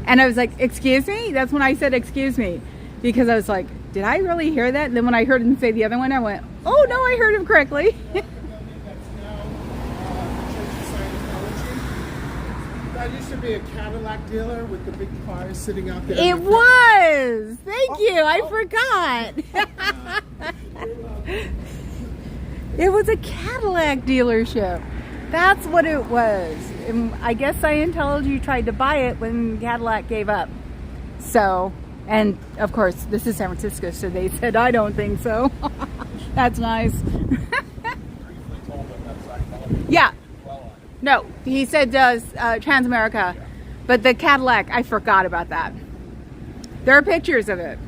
And I was like, "Excuse me?" That's when I said, "Excuse me," because I was like, did I really hear that? And then when I heard him say the other one, I went, "Oh no, I heard him correctly." That used to be a Cadillac dealer with the big cars sitting out there. It was. Thank you. I forgot. It was a Cadillac dealership. That's what it was. And I guess Scientology tried to buy it when Cadillac gave up. So, and of course, this is San Francisco, so they said, "I don't think so." That's nice. Yeah. No, he said Transamerica, but the Cadillac, I forgot about that. There are pictures of it.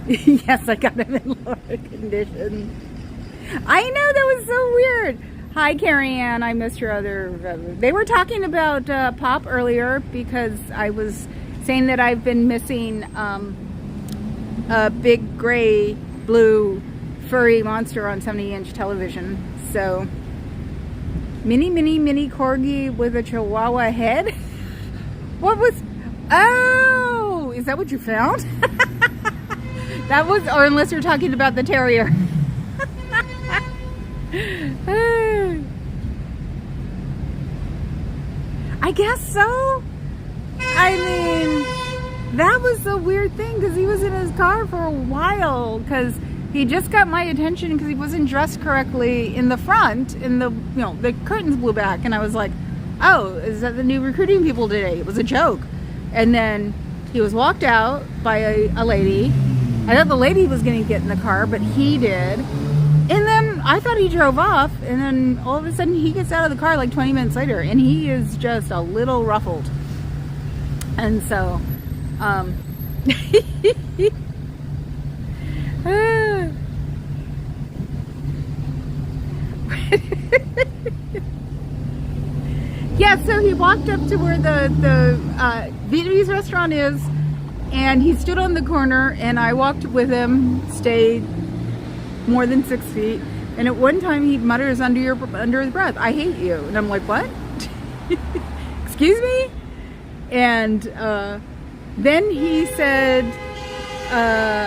Yes, I got him in lower condition. I know, that was so weird. Hi, Carrie Ann. I missed your other... they were talking about Pop earlier because I was saying that I've been missing a big gray, blue, furry monster on 70-inch television. So... Mini corgi with a chihuahua head? What was... Oh! Is that what you found? That was... Or unless you're talking about the terrier. I guess so. I mean, that was a weird thing because he was in his car for a while because... He just got my attention because he wasn't dressed correctly in the front, and the curtains blew back, and I was like, "Oh, is that the new recruiting people today?" It was a joke. And then he was walked out by a lady. I thought the lady was going to get in the car, but he did. And then I thought he drove off, and then all of a sudden he gets out of the car like 20 minutes later, and he is just a little ruffled. And so, yeah, so he walked up to where the Vietnamese restaurant is, and he stood on the corner, and I walked with him, stayed more than 6 feet, and at one time he mutters under his breath, "I hate you." And I'm like, "What?" Excuse me? And then he said,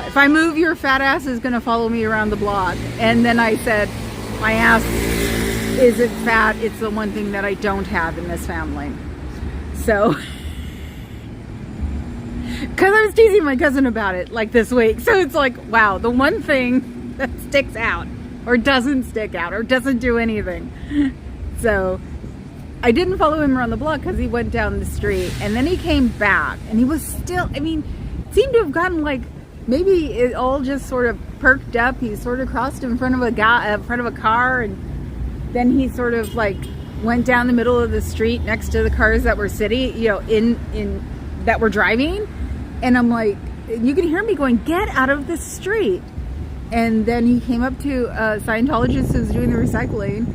"If I move, your fat ass is gonna follow me around the block." And then I said, "My ass isn't fat. It's the one thing that I don't have in this family." So, because I was teasing my cousin about it like this week. So it's like, wow, the one thing that sticks out or doesn't stick out or doesn't do anything. So I didn't follow him around the block because he went down the street, and then he came back, and he was still, I mean, seemed to have gotten like, maybe it all just sort of perked up. He sort of crossed in front of a guy, in front of a car, and then he sort of like went down the middle of the street next to the cars that were sitting, in that were driving. And I'm like, you can hear me going, "Get out of the street." And then he came up to a Scientologist who's doing the recycling,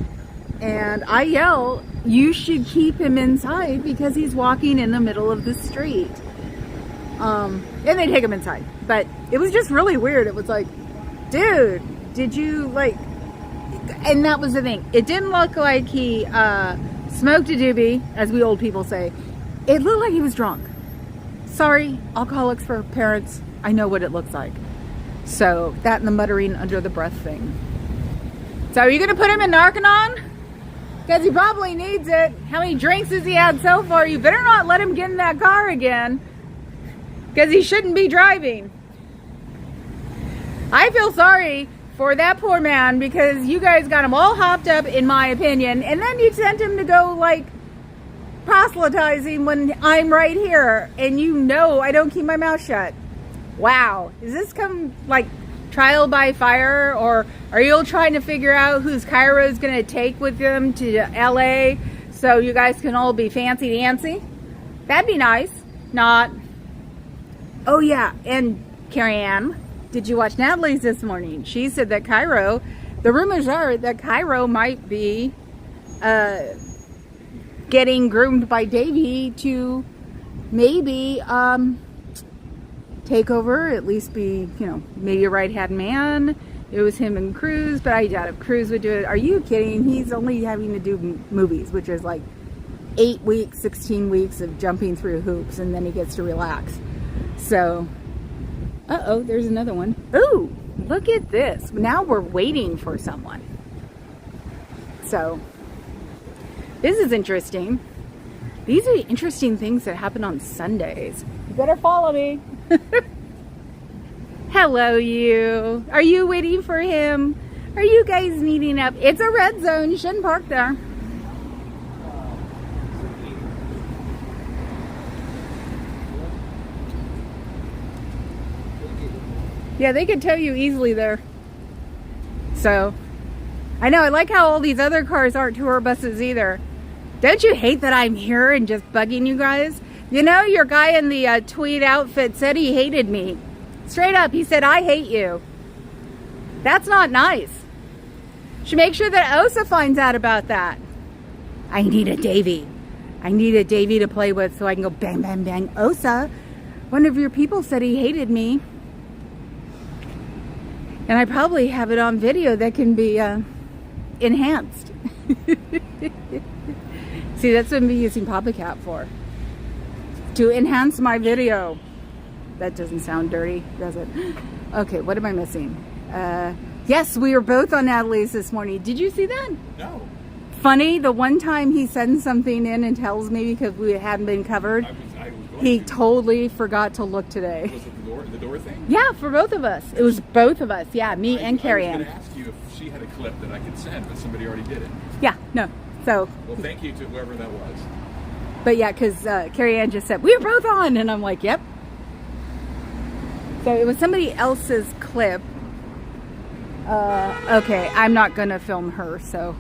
and I yell, "You should keep him inside because he's walking in the middle of the street." And they take him inside. But it was just really weird. It was like, dude, did you like... And that was the thing. It didn't look like he smoked a doobie, as we old people say. It looked like he was drunk. Sorry, Alcoholics for Parents. I know what it looks like. So, that and the muttering under the breath thing. So, are you going to put him in Narconon? Because he probably needs it. How many drinks has he had so far? You better not let him get in that car again. Because he shouldn't be driving. I feel sorry for that poor man because you guys got him all hopped up, in my opinion, and then you sent him to go like proselytizing when I'm right here, and I don't keep my mouth shut. Wow, is this come like trial by fire, or are you all trying to figure out whose Cairo is going to take with them to LA so you guys can all be fancy dancy? That'd be nice. Not. Oh yeah, and Carrie Ann, did you watch Natalie's this morning? She said that Cairo, the rumors are that Cairo might be getting groomed by Davey to maybe take over, at least be, you know, maybe a right-hand man. It was him and Cruz, but I doubt if Cruz would do it. Are you kidding? He's only having to do movies, which is like 8 weeks, 16 weeks of jumping through hoops, and then he gets to relax. So, uh-oh, there's another one. Ooh, look at this. Now we're waiting for someone. So, this is interesting. These are interesting things that happen on Sundays. You better follow me. Hello, you. Are you waiting for him? Are you guys meeting up? It's a red zone. You shouldn't park there. Yeah, they could tow you easily there. So, I know. I like how all these other cars aren't tour buses either. Don't you hate that I'm here and just bugging you guys? You know, your guy in the tweed outfit said he hated me. Straight up, he said, I hate you. That's not nice. Should make sure that Osa finds out about that. I need a Davy. I need a Davy to play with so I can go bang, bang, bang. Osa, one of your people said he hated me. And I probably have it on video that can be enhanced. See, that's what I'm using Papa Cat for. To enhance my video. That doesn't sound dirty, does it? Okay, what am I missing? Yes, we were both on Natalie's this morning. Did you see that? No. Funny, the one time he sends something in and tells me because we hadn't been covered, I was going he to. totally forgot to look today. Was it the door thing? Yeah, for both of us. It was both of us. Yeah, me and Carrie I Ann. was going to ask you if she had a clip that I could send, but somebody already did it. Yeah, no. So, Well, thank you to whoever that was. but yeah, because Carrie Ann just said, we were both on. And I'm like, yep. So it was somebody else's clip. Okay, I'm not going to film her, so.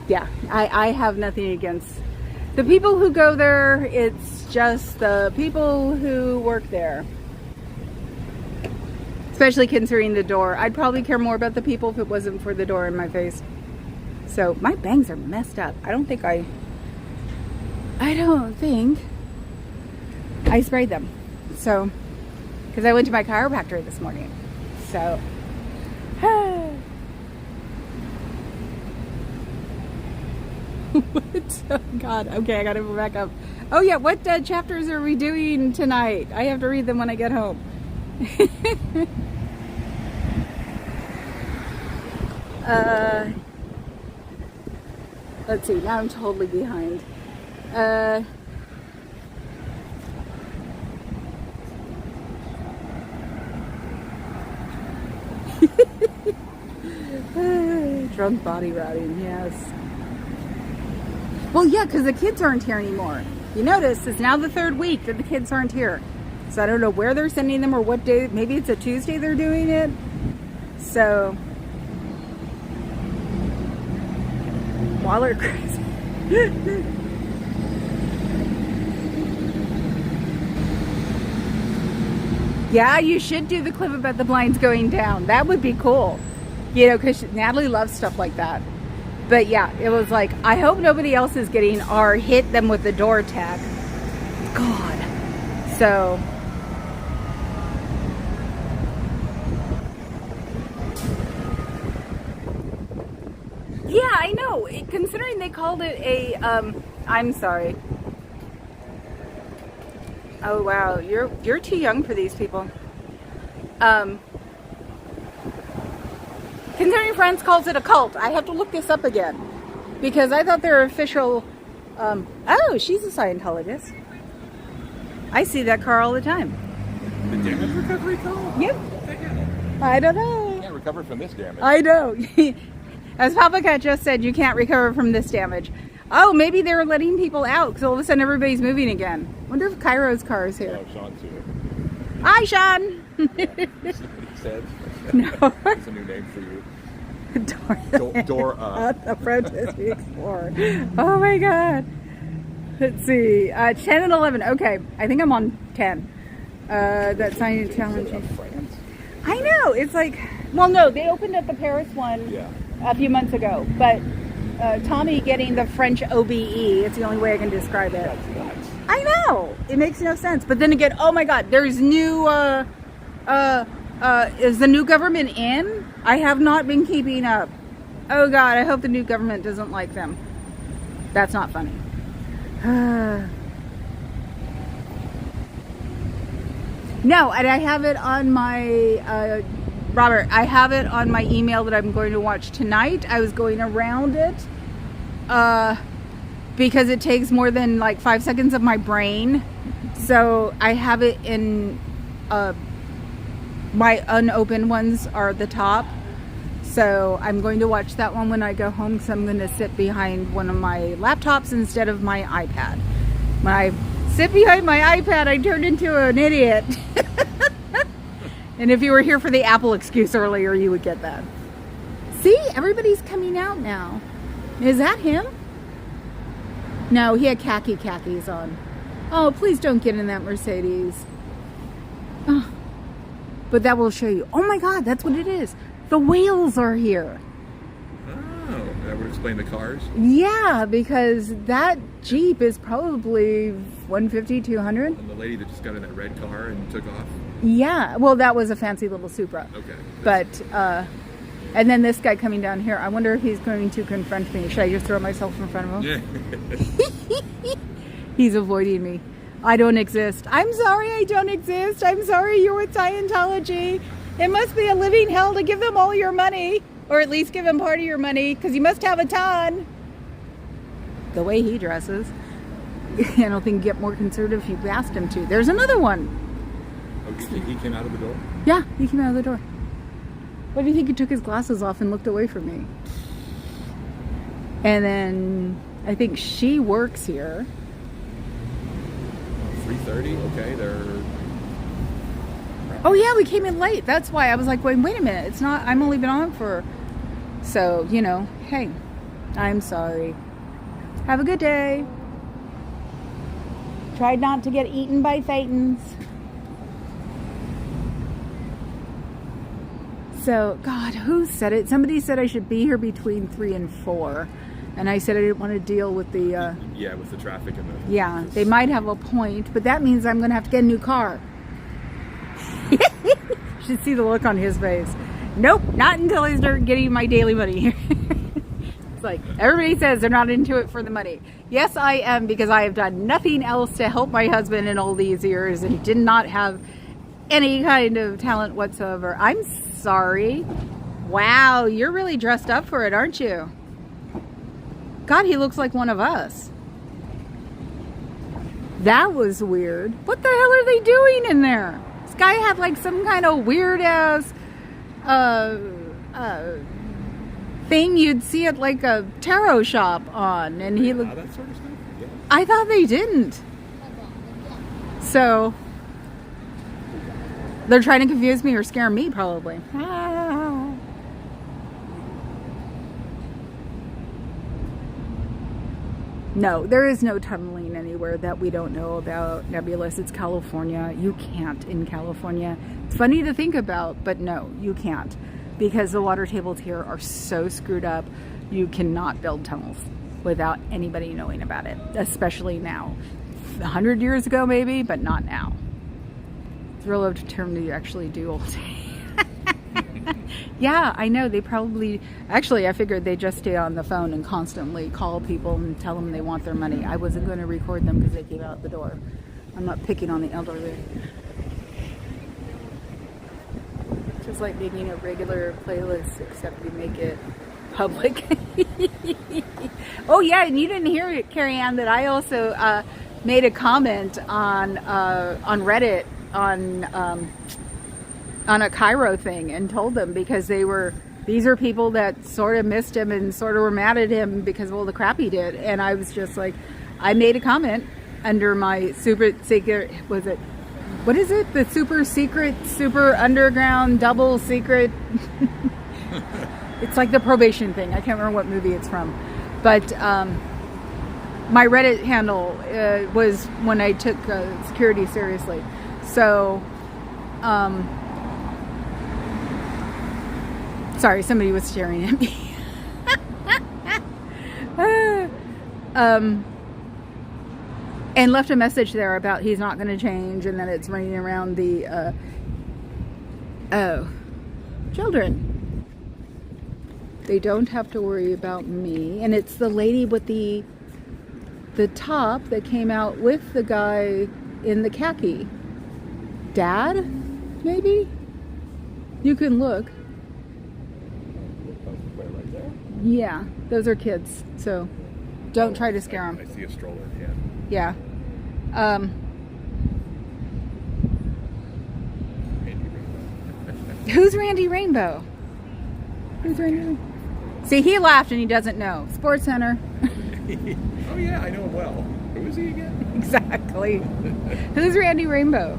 Yeah, I have nothing against the people who go there. It's just the people who work there. Especially considering the door. I'd probably care more about the people if it wasn't for the door in my face. So my bangs are messed up. I don't think I sprayed them. So, because I went to my chiropractor this morning. So, what? Oh God. Okay, I gotta go back up. Oh yeah, what chapters are we doing tonight? I have to read them when I get home. Let's see, now I'm totally behind. Drunk body routing, yes. Well, yeah, because the kids aren't here anymore. You notice it's now the 3rd week that the kids aren't here. So I don't know where they're sending them or what day. Maybe it's a Tuesday they're doing it. So, Waller crazy. Yeah, you should do the clip about the blinds going down. That would be cool. You know, because Natalie loves stuff like that. But yeah, it was like, I hope nobody else is getting our hit them with the door tag. God. So. Yeah, I know. Considering they called it a, I'm sorry. Oh wow, you're too young for these people. Considering Friends calls it a cult, I have to look this up again because I thought their official. Oh, she's a Scientologist. I see that car all the time. The damage recovery call? Yep. I don't know. You can't recover from this damage. I know. As Papa Cat just said, you can't recover from this damage. Oh, maybe they're letting people out because all of a sudden everybody's moving again. Wonder if Cairo's car is here. Oh, Sean's here. Hi, Sean. Yeah. He said. No. It's a new name for you. Dora Dora. the Protest Explorer. Oh my God. Let's see. 10 and 11. Okay. I think I'm on 10. That Scientology. France. I know. It's like, well, no, they opened up the Paris one Yeah. a few months ago. But Tommy getting the French OBE, it's the only way I can describe it. That's nuts. I know. It makes no sense. But then again, oh my God, there's new, is the new government in? I have not been keeping up. Oh God, I hope the new government doesn't like them. That's not funny. No, and I have it on my, Robert, I have it on my email that I'm going to watch tonight. I was going around it because it takes more than like 5 seconds of my brain. So I have it in, my unopened ones are at the top. So I'm going to watch that one when I go home because I'm going to sit behind one of my laptops instead of my iPad. When I sit behind my iPad, I turn into an idiot. And if you were here for the Apple excuse earlier, you would get that. See, everybody's coming out now. Is that him? No, he had khakis on. Oh, please don't get in that Mercedes. Oh. But that will show you. Oh my God, that's what it is. The whales are here. Oh, that would explain the cars. Yeah, because that Jeep is probably 150, 200. And the lady that just got in that red car and took off. Yeah, well, that was a fancy little Supra. Okay. But, and then this guy coming down here, I wonder if he's going to confront me. Should I just throw myself in front of him? Yeah. He's avoiding me. I don't exist. I'm sorry I don't exist. I'm sorry you're with Scientology. It must be a living hell to give them all your money. Or at least give them part of your money, because you must have a ton. The way he dresses. I don't think he'd get more conservative if you asked him to. There's another one. Oh, he came out of the door? Yeah, he came out of the door. What do you think? He took his glasses off and looked away from me. And then I think she works here. 3:30. Okay, they're. Oh yeah, we came in late. That's why I was like, wait a minute. It's not. I'm only been on for. So you know, hey, I'm sorry. Have a good day. Tried not to get eaten by thetans. So, God, who said it? Somebody said I should be here between 3 and 4. And I said I didn't want to deal with the... Yeah, with the traffic and the... Yeah, they might have a point, but that means I'm going to have to get a new car. You should see the look on his face. Nope, not until I start getting my daily money. It's like, everybody says they're not into it for the money. Yes, I am, because I have done nothing else to help my husband in all these years and did not have any kind of talent whatsoever. I'm sorry. Wow, you're really dressed up for it, aren't you? God, he looks like one of us. That was weird. What the hell are they doing in there? This guy had like some kind of weird ass thing you'd see at like a tarot shop on, and he looked. That sort of stuff. Yeah. I thought they didn't. So they're trying to confuse me or scare me, probably. No, there is no tunneling anywhere that we don't know about, Nebulous. It's California. You can't in California. It's funny to think about, but no, you can't. Because the water tables here are so screwed up, you cannot build tunnels without anybody knowing about it, especially now. 100 years ago maybe, but not now. It's a relative term to actually do all day. Yeah, I know. They probably... Actually, I figured they just stay on the phone and constantly call people and tell them they want their money. I wasn't going to record them because they came out the door. I'm not picking on the elderly. Just like making a regular playlist, except you make it public. Oh yeah, and you didn't hear it, Carrie Ann, that I also made a comment on Reddit on a Cairo thing and told them, because these are people that sort of missed him and sort of were mad at him because of all the crap he did. And I was just like, I made a comment under my super secret, was it, what is it? The super secret, super underground, double secret. It's like the probation thing. I can't remember what movie it's from. But my Reddit handle was when I took security seriously. So, sorry, somebody was staring at me. And left a message there about he's not going to change, and that it's running around the children. They don't have to worry about me. And it's the lady with the top that came out with the guy in the khaki. Dad, maybe? You can look. Right there. Yeah, those are kids, so don't try to scare them. I see a stroller, Yeah. yeah. Who's Randy Rainbow? Who's Randy Rainbow? See, he laughed and he doesn't know. Sports Center. Oh yeah, I know him well. Who is he again? Exactly. Who's Randy Rainbow?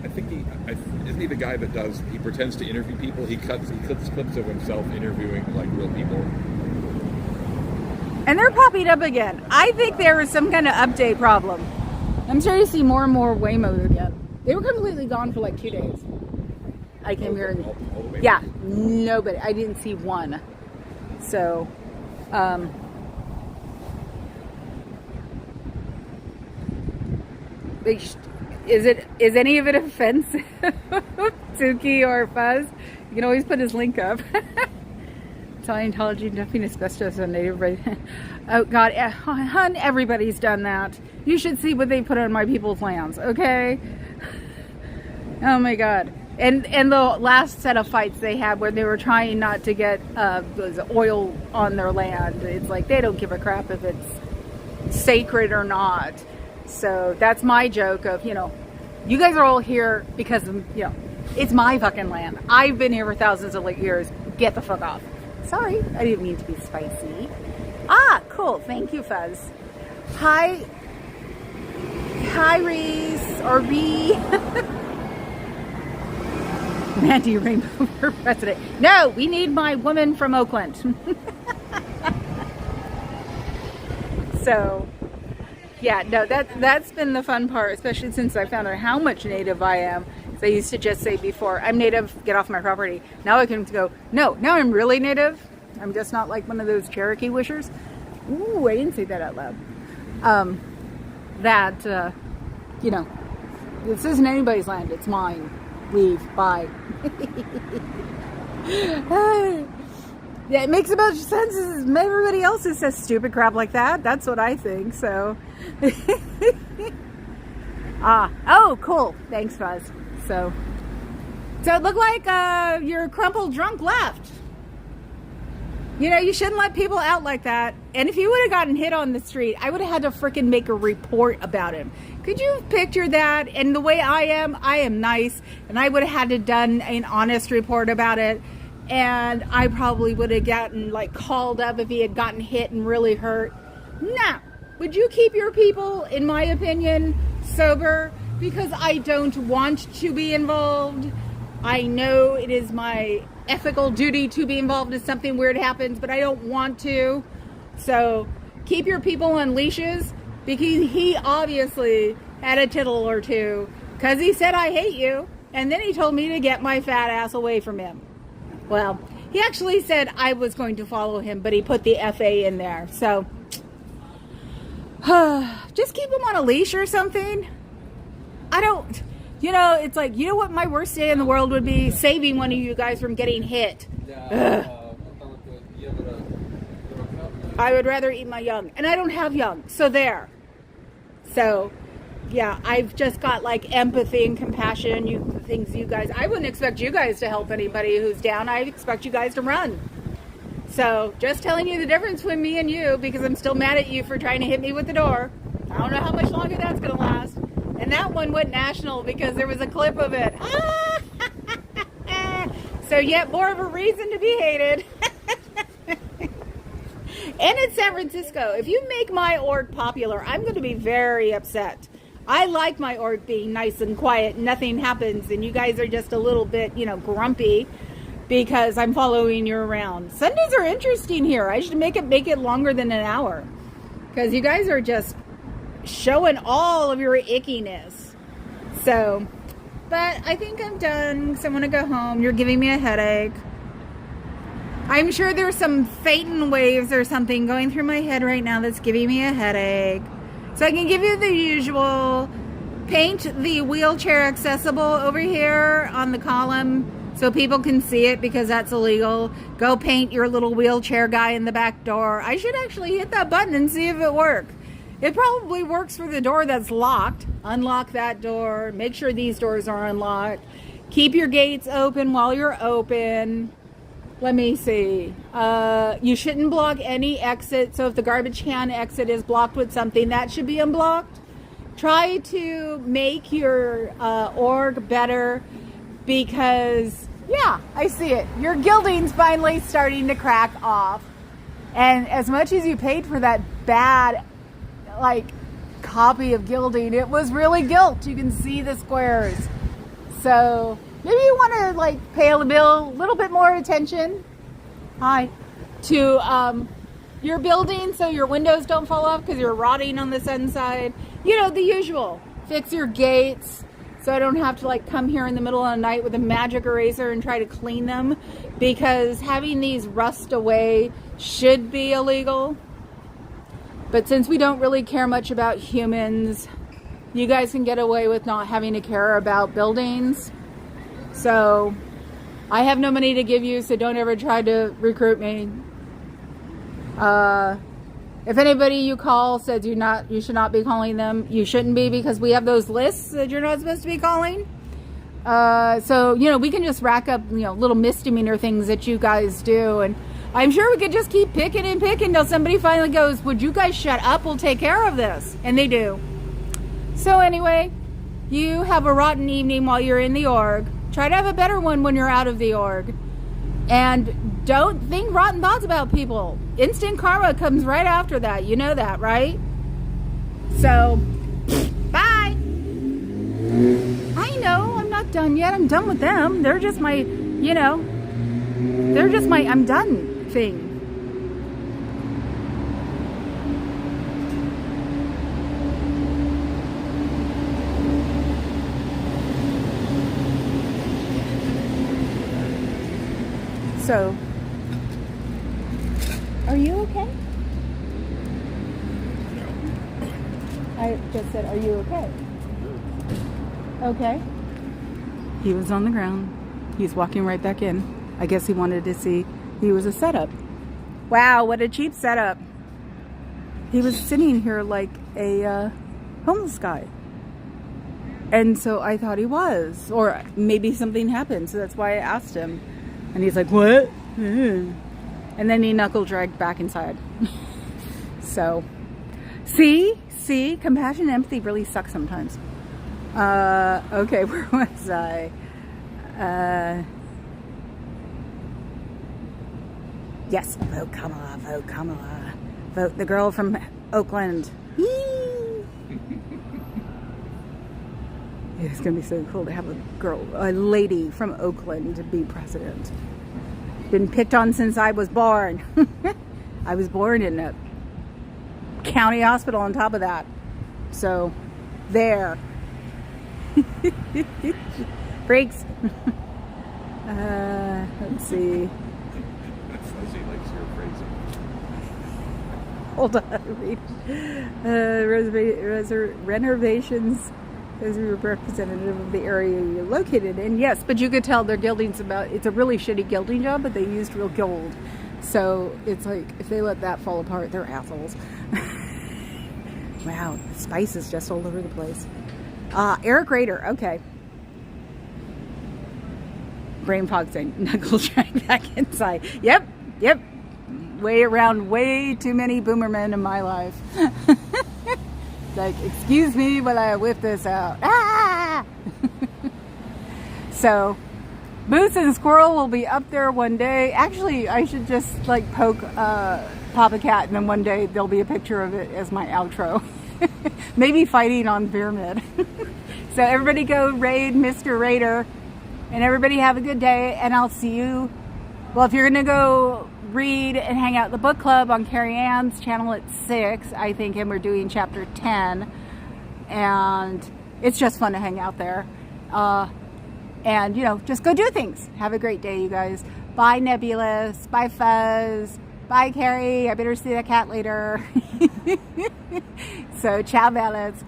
I think isn't he the guy that he pretends to interview people? He cuts clips of himself interviewing like real people. And they're popping up again. I think there was some kind of update problem. I'm starting to see more and more Waymos again. They were completely gone for like 2 days. I came here and All the way yeah, nobody. I didn't see one. So, is any of it offensive, Suki or Fuzz? You can always put his link up. Scientology dumping asbestos on native residents. Oh God, hun, everybody's done that. You should see what they put on my people's lands, okay? Oh my God. And the last set of fights they had where they were trying not to get oil on their land. It's like they don't give a crap if it's sacred or not. So that's my joke of, you guys are all here because, it's my fucking land. I've been here for thousands of years. Get the fuck off. Sorry, I didn't mean to be spicy. Ah, cool. Thank you, Fuzz. Hi, Reese, or Ree. Randy Rainbow for president. No, we need my woman from Oakland. So, yeah, no, that's been the fun part, especially since I found out how much Native I am. So I used to just say before, I'm Native, get off my property. Now I can go, no, now I'm really Native. I'm just not like one of those Cherokee wishers. Ooh, I didn't say that out loud. This isn't anybody's land, it's mine. Leave, bye. Yeah, it makes a bunch of sense as everybody else who says stupid crap like that. That's what I think, so. Oh, cool. Thanks, Fuzz. So it looked like your crumpled drunk left. You shouldn't let people out like that. And if he would have gotten hit on the street, I would have had to freaking make a report about him. Could you picture that? And the way I am nice, and I would have had to done an honest report about it. And I probably would have gotten called up if he had gotten hit and really hurt. Nah. Would you keep your people, in my opinion, sober? Because I don't want to be involved. I know it is my ethical duty to be involved if something weird happens, but I don't want to. So keep your people on leashes, because he obviously had a tittle or two, because he said, I hate you. And then he told me to get my fat ass away from him. Well, he actually said I was going to follow him, but he put the FA in there. So just keep him on a leash or something. I don't, it's like, what my worst day in the world would be? Saving one of you guys from getting hit. I would rather eat my young. And I don't have young. So there. So, yeah, I've just got empathy and compassion. You guys, I wouldn't expect you guys to help anybody who's down. I expect you guys to run. So, just telling you the difference between me and you, because I'm still mad at you for trying to hit me with the door. I don't know how much longer that's going to last. And that one went national because there was a clip of it. So yet more of a reason to be hated. And it's San Francisco. If you make my org popular, I'm going to be very upset. I like my org being nice and quiet. Nothing happens. And you guys are just a little bit, grumpy because I'm following you around. Sundays are interesting here. I should make it longer than an hour. because you guys are just showing all of your ickiness. So, but I think I'm done because I want to go home. You're giving me a headache. I'm sure there's some Phaeton waves or something going through my head right now that's giving me a headache. So I can give you the usual. Paint the wheelchair accessible over here on the column so people can see it, because that's illegal. Go paint your little wheelchair guy in the back door. I should actually hit that button and see if it works. It probably works for the door that's locked. Unlock that door. Make sure these doors are unlocked. Keep your gates open while you're open. Let me see. You shouldn't block any exit. So if the garbage can exit is blocked with something, that should be unblocked. Try to make your org better, because, yeah, I see it. Your gilding's finally starting to crack off. And as much as you paid for that bad, like, copy of gilding, it was really gilt. You can see the squares. So maybe you want to, like, pay a little bit more attention. Hi. To your building so your windows don't fall off because you're rotting on this inside. You know, the usual. Fix your gates so I don't have to like come here in the middle of the night with a magic eraser and try to clean them, because having these rust away should be illegal. But since we don't really care much about humans, you guys can get away with not having to care about buildings. So I have no money to give you, so don't ever try to recruit me. If anybody you call says you should not be calling them, you shouldn't be, because we have those lists that you're not supposed to be calling. So, you know, we can just rack up, you know, little misdemeanor things that you guys do. And I'm sure we could just keep picking and picking until somebody finally goes, would you guys shut up? We'll take care of this. And they do. So anyway, you have a rotten evening while you're in the org. Try to have a better one when you're out of the org. And don't think rotten thoughts about people. Instant karma comes right after that. You know that, right? So, bye. I know, I'm not done yet. I'm done with them. They're just my, you know, they're just my I'm done thing. So, are you okay? I just said, are you okay? Okay. He was on the ground. He's walking right back in. I guess he wanted to see. He was a setup. Wow, what a cheap setup. He was sitting here like a homeless guy. And so I thought he was. Or maybe something happened, so that's why I asked him. And he's like, what? And then he knuckle dragged back inside. So, see, compassion and empathy really suck sometimes. Okay, where was I? Yes, vote Kamala, vote Kamala. Vote the girl from Oakland. It's gonna be so cool to have a lady from Oakland to be president. Been picked on since I was born. I was born in a county hospital on top of that. So, there. Breaks. Let's see. Fuzzy likes your phrasing. Hold on. Renovations. As a representative of the area you're located in. Yes, but you could tell their gilding's it's a really shitty gilding job, but they used real gold. So it's like, if they let that fall apart, they're assholes. Wow, spice is just all over the place. Eric Rader, okay. Brain fog saying, knuckle drag back inside. Yep. Way too many boomermen in my life. Like, excuse me while I whip this out. Ah! So, Boots and Squirrel will be up there one day. Actually, I should just like poke Papa Cat, and then one day there'll be a picture of it as my outro. Maybe fighting on Pyramid. So everybody go raid Mr. Raider, and everybody have a good day, and I'll see you. Well, if you're gonna go read and hang out at the book club on Carrie Ann's channel at 6, I think, and we're doing chapter 10. And it's just fun to hang out there. And, you know, just go do things. Have a great day, you guys. Bye, Nebulous. Bye, Fuzz. Bye, Carrie. I better see that cat later. So, ciao, Bellas.